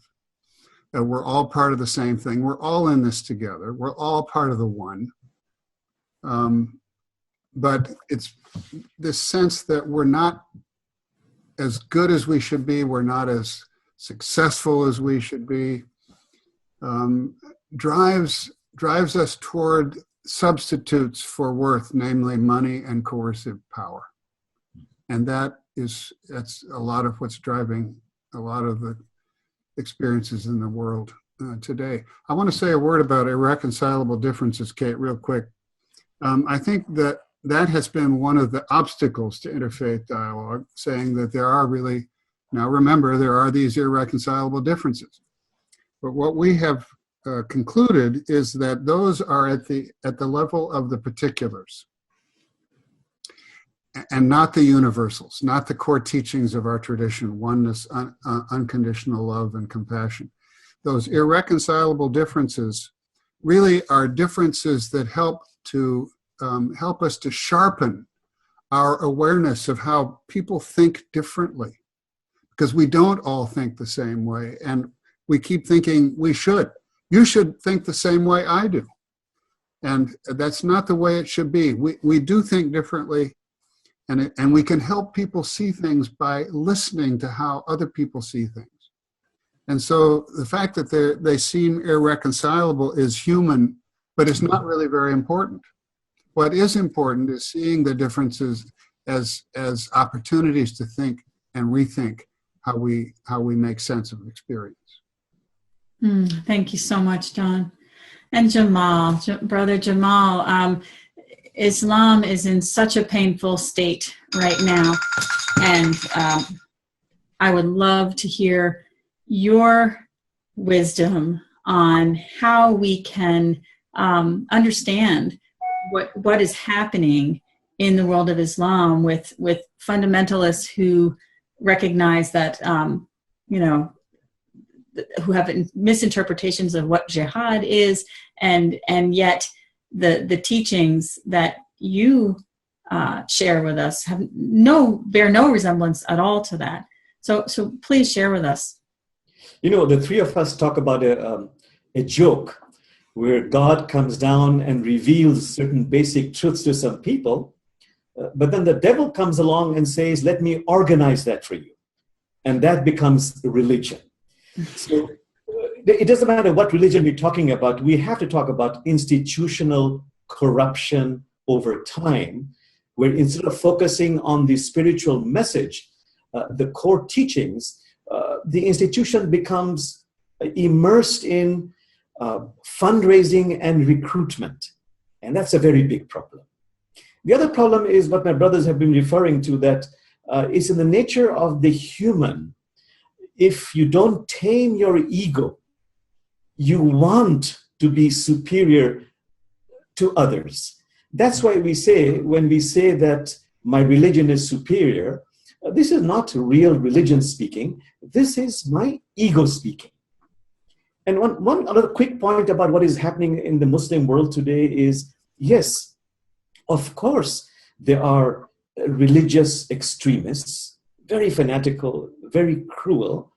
We're all part of the same thing. We're all in this together. We're all part of the one. But it's this sense that we're not as good as we should be. We're not as successful as we should be. drives us toward substitutes for worth, namely money and coercive power. And that's a lot of what's driving a lot of the experiences in the world today. I want to say a word about irreconcilable differences, Kate, real quick. I think that has been one of the obstacles to interfaith dialogue, saying that there are really, now remember, there are these irreconcilable differences. But what we have concluded is that those are at the level of the particulars and not the universals, not the core teachings of our tradition, oneness, unconditional love, and compassion. Those irreconcilable differences really are differences that help us to sharpen our awareness of how people think differently, because we don't all think the same way, and we keep thinking we should. You should think the same way I do. And that's not the way it should be. We do think differently, and we can help people see things by listening to how other people see things. And so the fact that they seem irreconcilable is human, but it's not really very important. What is important is seeing the differences as opportunities to think and rethink how we make sense of experience. Thank you so much, John. And Jamal, Brother Jamal, Islam is in such a painful state right now. And I would love to hear your wisdom on how we can understand what is happening in the world of Islam with fundamentalists who recognize that, who have misinterpretations of what jihad is, and yet the teachings that you share with us bear no resemblance at all to that. So please share with us. The three of us talk about a joke where God comes down and reveals certain basic truths to some people, but then the devil comes along and says, let me organize that for you. And that becomes religion. So it doesn't matter what religion we're talking about. We have to talk about institutional corruption over time, where instead of focusing on the spiritual message, the core teachings, the institution becomes immersed in fundraising and recruitment. And that's a very big problem. The other problem is what my brothers have been referring to, that is in the nature of the human. If you don't tame your ego, you want to be superior to others. That's why when we say that my religion is superior, this is not real religion speaking. This is my ego speaking. And one other quick point about what is happening in the Muslim world today is, yes, of course, there are religious extremists, very fanatical, very cruel,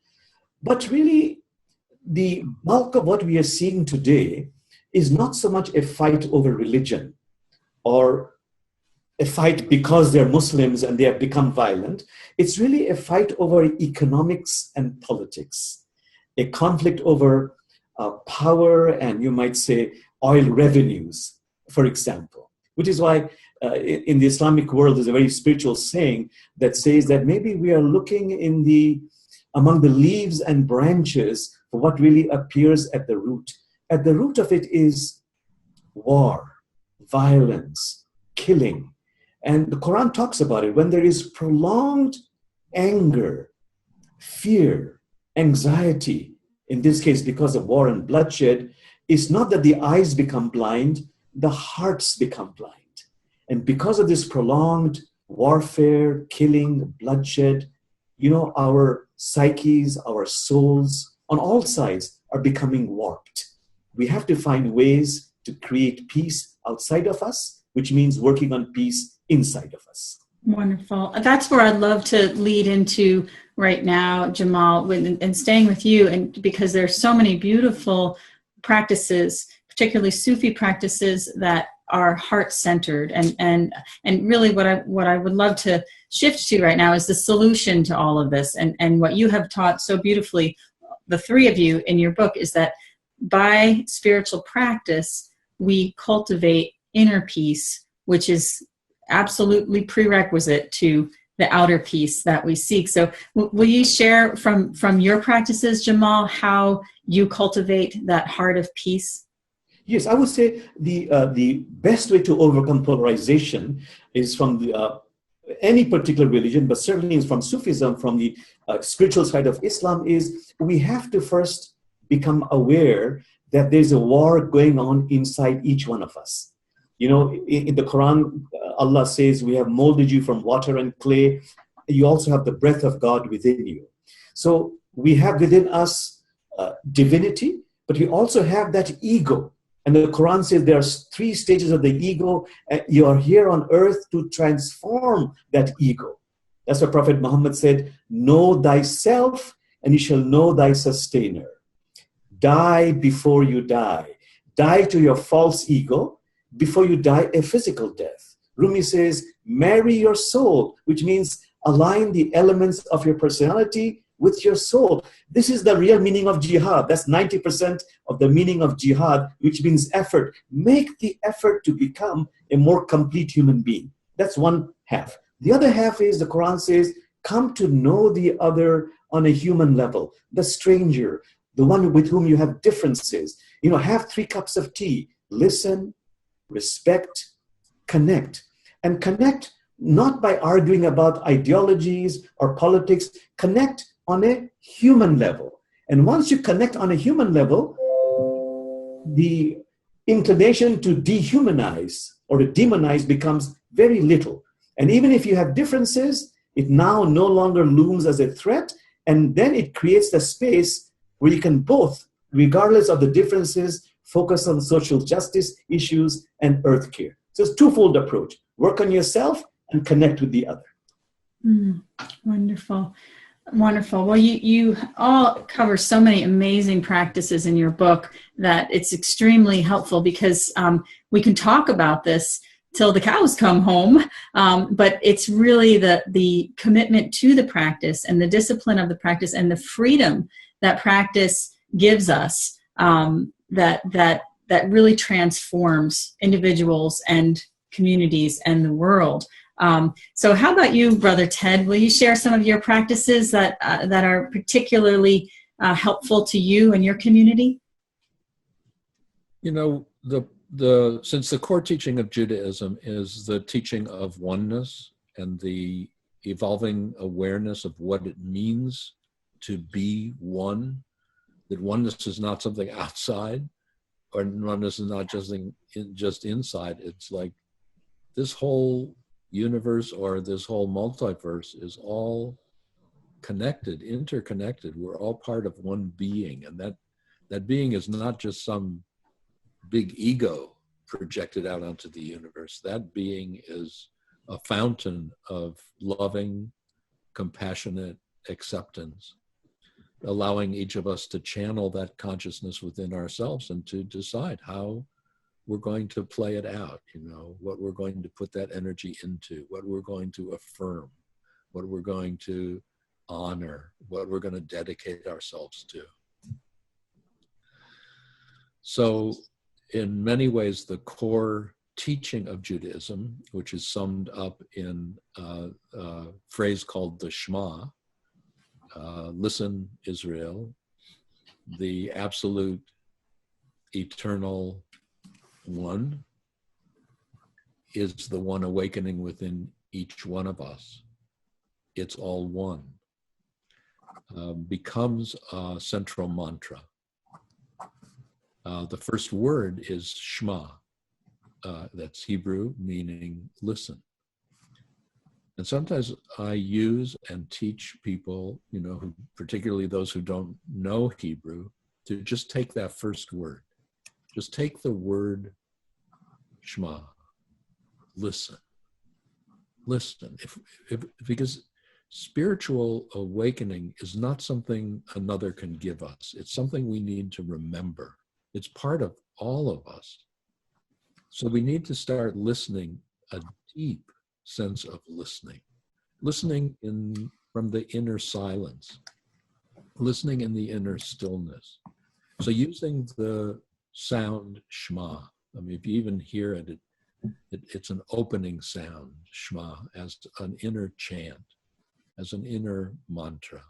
but really the bulk of what we are seeing today is not so much a fight over religion or a fight because they're Muslims and they have become violent. It's really a fight over economics and politics, a conflict over power and, you might say, oil revenues, for example, which is why in the Islamic world there's a very spiritual saying that says that maybe we are looking among the leaves and branches for what really appears at the root. At the root of it is war, violence, killing. And the Quran talks about it. When there is prolonged anger, fear, anxiety, in this case because of war and bloodshed, it's not that the eyes become blind, the hearts become blind. And because of this prolonged warfare, killing, bloodshed, our psyches, our souls, on all sides are becoming warped. We have to find ways to create peace outside of us, which means working on peace inside of us. Wonderful. That's where I'd love to lead into right now, Jamal, and staying with you, and because there's so many beautiful practices, particularly Sufi practices, that are heart-centered, and really what I would love to shift to right now is the solution to all of this, and what you have taught so beautifully, the three of you in your book, is that by spiritual practice, we cultivate inner peace, which is absolutely prerequisite to the outer peace that we seek. So will you share from your practices, Jamal, how you cultivate that heart of peace? Yes, I would say the best way to overcome polarization is from any particular religion, but certainly is from Sufism, from the spiritual side of Islam, is we have to first become aware that there's a war going on inside each one of us. You know, in the Quran, Allah says, we have molded you from water and clay. You also have the breath of God within you. So we have within us divinity, but we also have that ego. And the Quran says there are 3 stages of the ego. You are here on earth to transform that ego. That's what Prophet Muhammad said, know thyself and you shall know thy sustainer. Die before you die. Die to your false ego before you die a physical death. Rumi says, marry your soul, which means align the elements of your personality with your soul. This is the real meaning of jihad. That's 90% of the meaning of jihad, which means effort. Make the effort to become a more complete human being. That's one half. The other half is the Quran says, come to know the other on a human level, the stranger, the one with whom you have differences. You know, have 3 cups of tea. Listen, respect, connect. And connect not by arguing about ideologies or politics. Connect on a human level. And once you connect on a human level, the inclination to dehumanize or to demonize becomes very little. And even if you have differences, it now no longer looms as a threat. And then it creates the space where you can both, regardless of the differences, focus on social justice issues and earth care. So it's a twofold approach. Work on yourself and connect with the other. Wonderful. Wonderful. Well, you all cover so many amazing practices in your book that it's extremely helpful because we can talk about this till the cows come home, but it's really the commitment to the practice and the discipline of the practice and the freedom that practice gives us that really transforms individuals and communities and the world. So how about you, Brother Ted? Will you share some of your practices that are particularly helpful to you and your community? You know, since the core teaching of Judaism is the teaching of oneness and the evolving awareness of what it means to be one, that oneness is not something outside, or oneness is not just inside. It's like this whole universe or this whole multiverse is all connected, interconnected. We're all part of one being, and that being is not just some big ego projected out onto the universe. That being is a fountain of loving, compassionate acceptance, allowing each of us to channel that consciousness within ourselves and to decide how we're going to play it out, you know, what we're going to put that energy into, what we're going to affirm, what we're going to honor, what we're going to dedicate ourselves to. So in many ways, the core teaching of Judaism, which is summed up in a phrase called the Shema, listen, Israel, the absolute eternal one is the one awakening within each one of us. It's all one. Becomes a central mantra. The first word is Shema. That's Hebrew, meaning listen. And sometimes I use and teach people, you know, who, particularly those who don't know Hebrew, to just take that first word. Just take the word Shema. Listen. Listen. Because spiritual awakening is not something another can give us. It's something we need to remember. It's part of all of us. So we need to start listening, a deep sense of listening. Listening from the inner silence. Listening in the inner stillness. So using the sound Shema, I mean, if you even hear it, it's an opening sound, Shema, as an inner chant, as an inner mantra.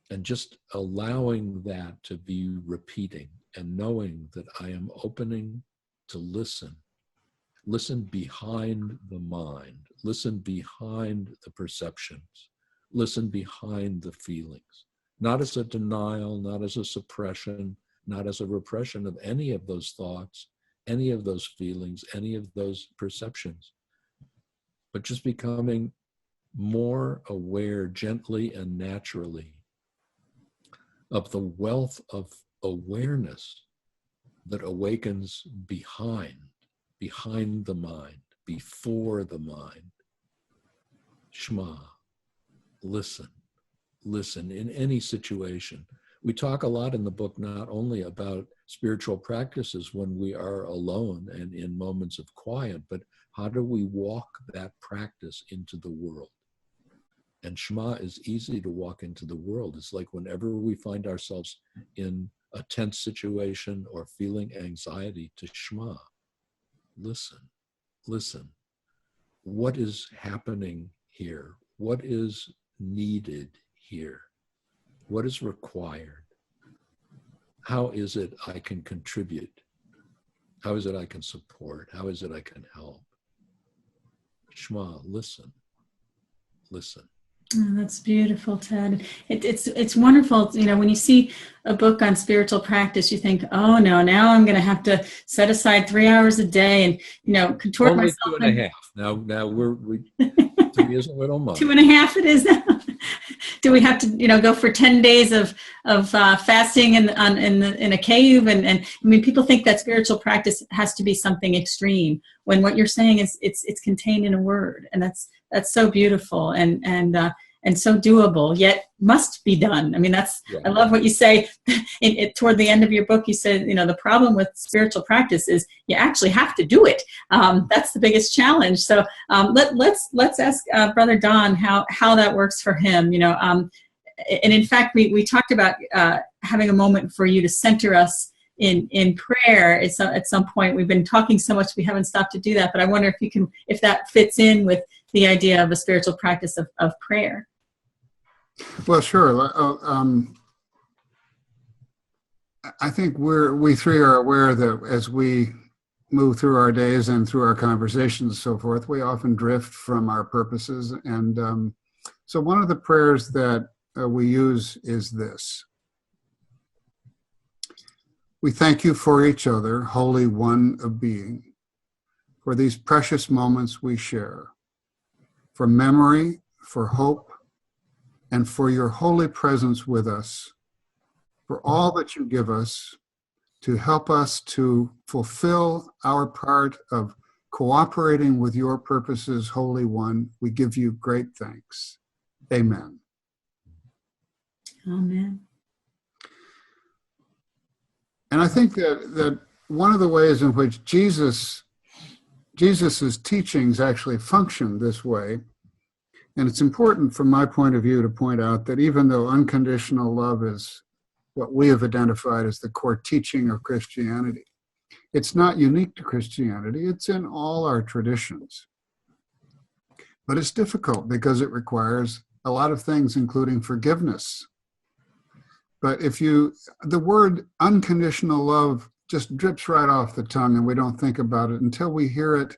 And just allowing that to be repeating and knowing that I am opening to listen. Listen behind the mind. Listen behind the perceptions. Listen behind the feelings. Not as a denial, not as a suppression, not as a repression of any of those thoughts, any of those feelings, any of those perceptions, but just becoming more aware gently and naturally of the wealth of awareness that awakens behind the mind, before the mind. Shema, listen in any situation. We talk a lot in the book not only about spiritual practices when we are alone and in moments of quiet, but how do we walk that practice into the world? And Shema is easy to walk into the world. It's like whenever we find ourselves in a tense situation or feeling anxiety, to Shema. Listen. What is happening here? What is needed here? What is required? How is it I can contribute? How is it I can support? How is it I can help? Shema, listen. Oh, that's beautiful, Ted. It's wonderful. You know, when you see a book on spiritual practice, you think, oh no, now I'm going to have to set aside 3 hours a day and, you know, contort only myself. Only 2.5. Now we 3 isn't what I'm 2.5 it is now. Do we have to, you know, go for 10 days of fasting in a cave? And I mean, people think that spiritual practice has to be something extreme, when what you're saying is it's contained in a word, and that's so beautiful and so doable, yet must be done. I mean, I love what you say toward the end of your book. You said, you know, the problem with spiritual practice is you actually have to do it. That's the biggest challenge. So let's ask Brother Don how that works for him. You know, and in fact, we talked about having a moment for you to center us in prayer at some point. We've been talking so much we haven't stopped to do that, but I wonder if that fits in with the idea of a spiritual practice of prayer. Well, sure. I think we three are aware that as we move through our days and through our conversations and so forth, we often drift from our purposes. And so one of the prayers that we use is this: we thank you for each other, Holy One of Being, for these precious moments we share, for memory, for hope, and for your holy presence with us, for all that you give us to help us to fulfill our part of cooperating with your purposes, Holy One. We give you great thanks. Amen. Amen. And I think that one of the ways in which Jesus's teachings actually function this way, and it's important from my point of view to point out that even though unconditional love is what we have identified as the core teaching of Christianity, it's not unique to Christianity. It's in all our traditions. But it's difficult because it requires a lot of things, including forgiveness. But the word unconditional love just drips right off the tongue, and we don't think about it until we hear it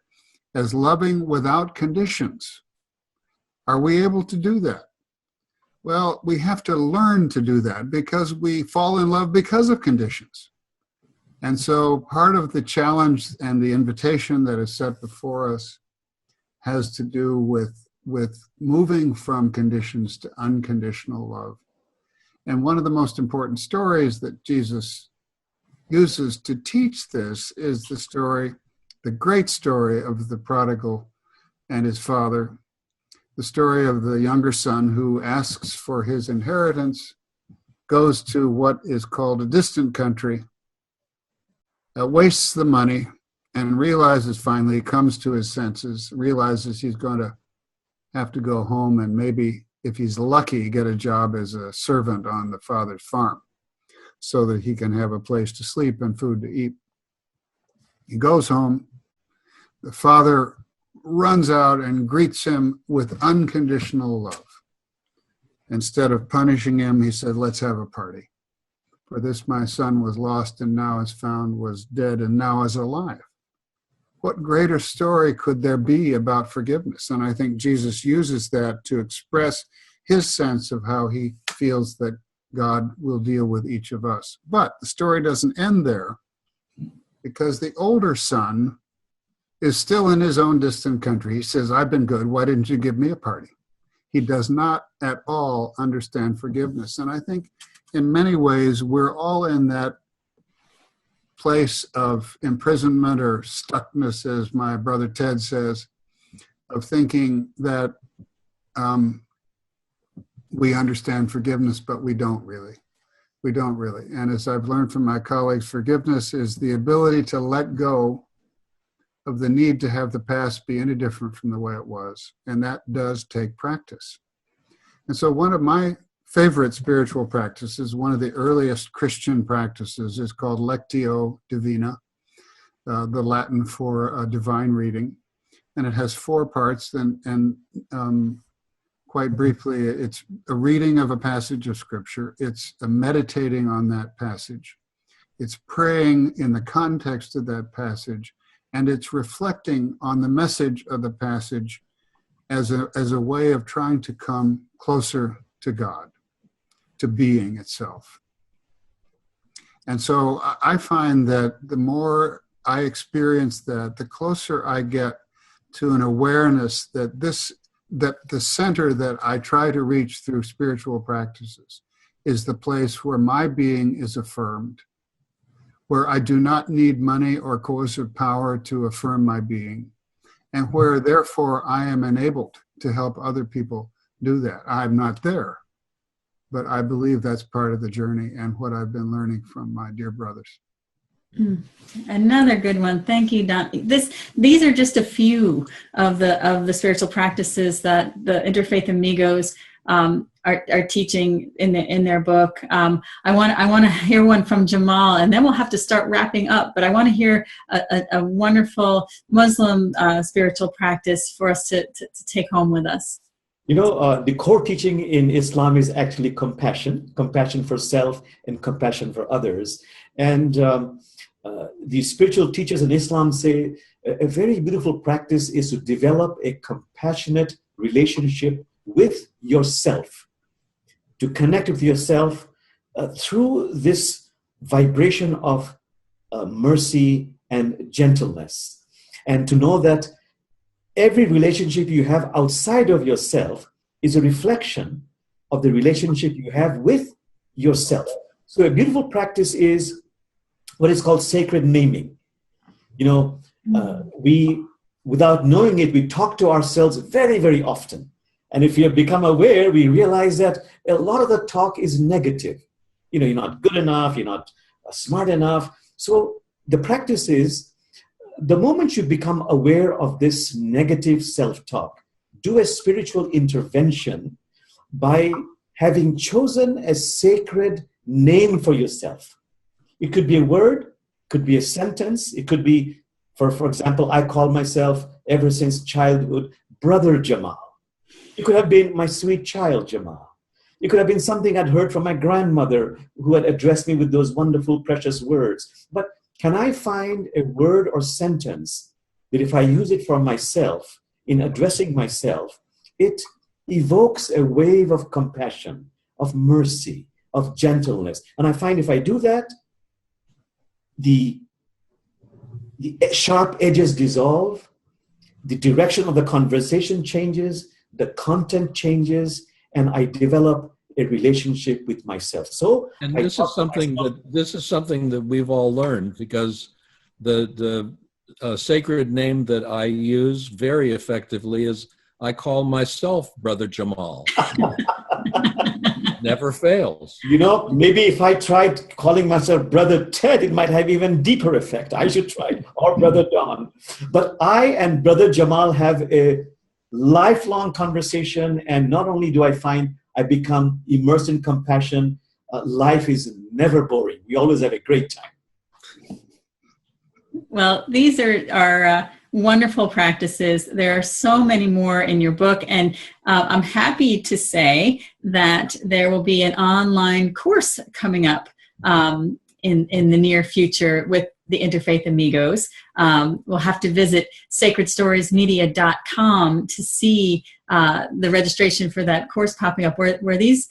as loving without conditions. Are we able to do that? Well, we have to learn to do that because we fall in love because of conditions. And so part of the challenge and the invitation that is set before us has to do with moving from conditions to unconditional love. And one of the most important stories that Jesus uses to teach this is the great story of the prodigal and his father, the story of the younger son who asks for his inheritance, goes to what is called a distant country, wastes the money, and realizes finally, comes to his senses, realizes he's going to have to go home and maybe, if he's lucky, get a job as a servant on the father's farm. so that he can have a place to sleep and food to eat. He goes home. The father runs out and greets him with unconditional love. Instead of punishing him, he said, let's have a party. For this my son was lost and now is found, was dead and now is alive. What greater story could there be about forgiveness? And I think Jesus uses that to express his sense of how he feels that God will deal with each of us. But the story doesn't end there, because the older son is still in his own distant country. He says, I've been good. Why didn't you give me a party? He does not at all understand forgiveness. And I think in many ways, we're all in that place of imprisonment or stuckness, as my brother Ted says, of thinking that we understand forgiveness, but we don't really. We don't really. And as I've learned from my colleagues, forgiveness is the ability to let go of the need to have the past be any different from the way it was. And that does take practice. And so one of my favorite spiritual practices, one of the earliest Christian practices, is called Lectio Divina, the Latin for divine reading. And it has 4 parts. And quite briefly, it's a reading of a passage of Scripture. It's a meditating on that passage. It's praying in the context of that passage. And it's reflecting on the message of the passage as a way of trying to come closer to God, to being itself. And so I find that the more I experience that, the closer I get to an awareness that the center that I try to reach through spiritual practices is the place where my being is affirmed, where I do not need money or coercive power to affirm my being, and where therefore I am enabled to help other people do that. I'm not there, but I believe that's part of the journey and what I've been learning from my dear brothers. Another good one. Thank you, Don. These are just a few of the spiritual practices that the Interfaith Amigos are teaching in their book. I want to hear one from Jamal, and then we'll have to start wrapping up. But I want to hear a wonderful Muslim spiritual practice for us to take home with us. You know, the core teaching in Islam is actually compassion for self and compassion for others. And the spiritual teachers in Islam say a very beautiful practice is to develop a compassionate relationship with yourself, to connect with yourself through this vibration of mercy and gentleness, and to know that every relationship you have outside of yourself is a reflection of the relationship you have with yourself. So a beautiful practice is what is called sacred naming. You know, we, without knowing it, we talk to ourselves very, very often. And if you have become aware, we realize that a lot of the talk is negative. You know, you're not good enough, you're not smart enough. So the practice is, the moment you become aware of this negative self-talk, do a spiritual intervention by having chosen a sacred name for yourself. It could be a word, could be a sentence. It could be, for example, I call myself, ever since childhood, Brother Jamal. It could have been my sweet child, Jamal. It could have been something I'd heard from my grandmother who had addressed me with those wonderful, precious words. But can I find a word or sentence that if I use it for myself, in addressing myself, it evokes a wave of compassion, of mercy, of gentleness. And I find if I do that, the sharp edges dissolve, the direction of the conversation changes, the content changes, and I develop a relationship with myself. So, and this is something that we've all learned, because the sacred name that I use very effectively is I call myself Brother Jamal. Never fails. You know, maybe if I tried calling myself Brother Ted, it might have even deeper effect. I should try, or Brother Don. But I and Brother Jamal have a lifelong conversation, and not only do I find I become immersed in compassion, life is never boring. We always have a great time. Well, these are wonderful practices. There are so many more in your book, and I'm happy to say that there will be an online course coming up in the near future with the Interfaith Amigos. We'll have to visit sacredstoriesmedia.com to see the registration for that course popping up, where these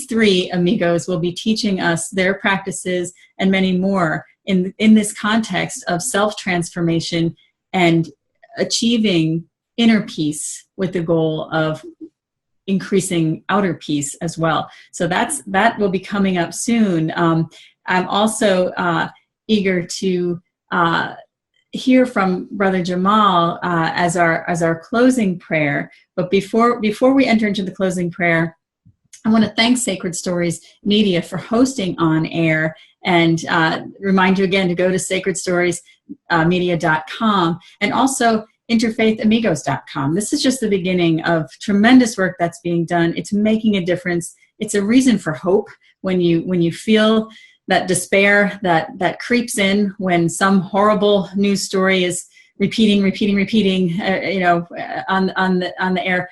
three amigos will be teaching us their practices and many more in this context of self-transformation and achieving inner peace with the goal of increasing outer peace as well. So that will be coming up soon. I'm also eager to hear from Brother Jamal as our closing prayer. But before we enter into the closing prayer, I want to thank Sacred Stories Media for hosting On Air, and remind you again to go to sacredstoriesmedia.com and also interfaithamigos.com. This is just the beginning of tremendous work that's being done. It's making a difference. It's a reason for hope when you feel that despair that creeps in when some horrible news story is repeating, on the air.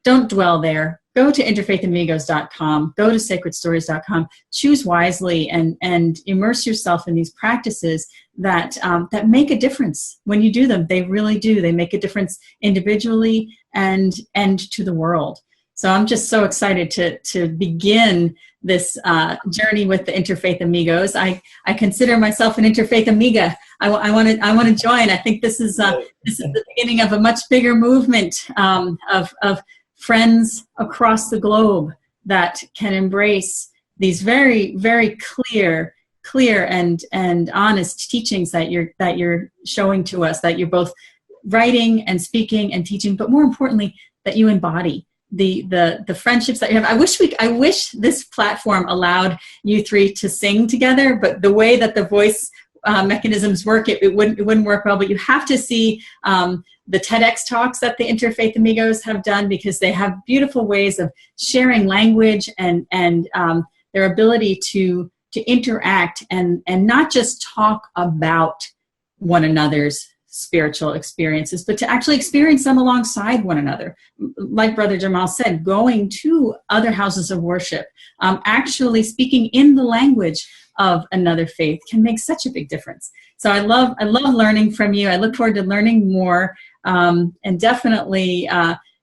Don't dwell there. Go to interfaithamigos.com, go to sacredstories.com, choose wisely and immerse yourself in these practices that make a difference. When you do them, they really do. They make a difference individually and to the world. So I'm just so excited to begin this journey with the Interfaith Amigos. I consider myself an Interfaith Amiga. I want to join. I think this is the beginning of a much bigger movement of friends across the globe that can embrace these very, very clear and honest teachings that you're showing to us, that you're both writing and speaking and teaching, but more importantly, that you embody the friendships that you have. I wish this platform allowed you three to sing together, but the way that the voice mechanisms work, it wouldn't work well. But you have to see the TEDx talks that the Interfaith Amigos have done, because they have beautiful ways of sharing language and their ability to interact and not just talk about one another's spiritual experiences, but to actually experience them alongside one another. Like Brother Jamal said, going to other houses of worship, actually speaking in the language of another faith can make such a big difference. So I love learning from you. I look forward to learning more, and definitely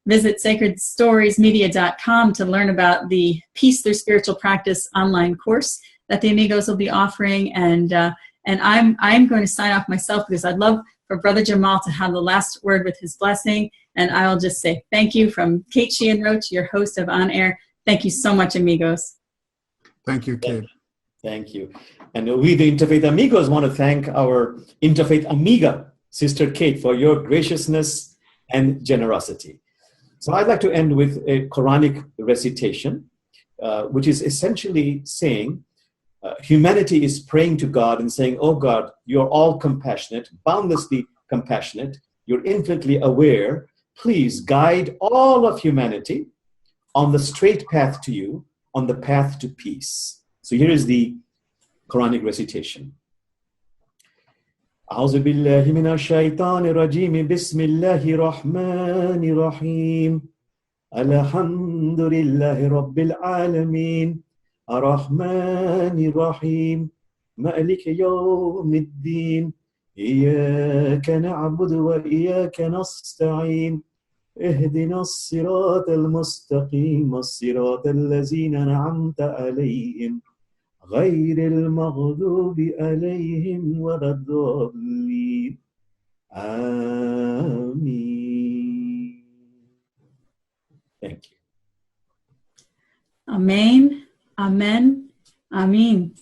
visit sacredstoriesmedia.com to learn about the Peace Through Spiritual Practice online course that the Amigos will be offering. And I'm going to sign off myself, because I'd love for Brother Jamal to have the last word with his blessing. And I'll just say thank you from Kate Sheehan Roach, your host of On Air. Thank you so much, Amigos. Thank you, Kate. Thank you. And we, the Interfaith Amigos, want to thank our Interfaith Amiga, Sister Kate, for your graciousness and generosity. So I'd like to end with a Quranic recitation, which is essentially saying, humanity is praying to God and saying, oh God, you're all compassionate, boundlessly compassionate, you're infinitely aware. Please guide all of humanity on the straight path to you, on the path to peace. So here is the Quranic recitation. أعوذ بالله من الشيطان الرجيم بسم الله الرحمن الرحيم الحمد لله رب العالمين الرحمن الرحيم مالك يوم الدين إياك نعبد وإياك نستعين اهدنا الصراط المستقيم الصراط الذين أنعمت عليهم غير المغضوب عليهم ولا الضالين آمين. Thank you. Amen. Amen. Amen.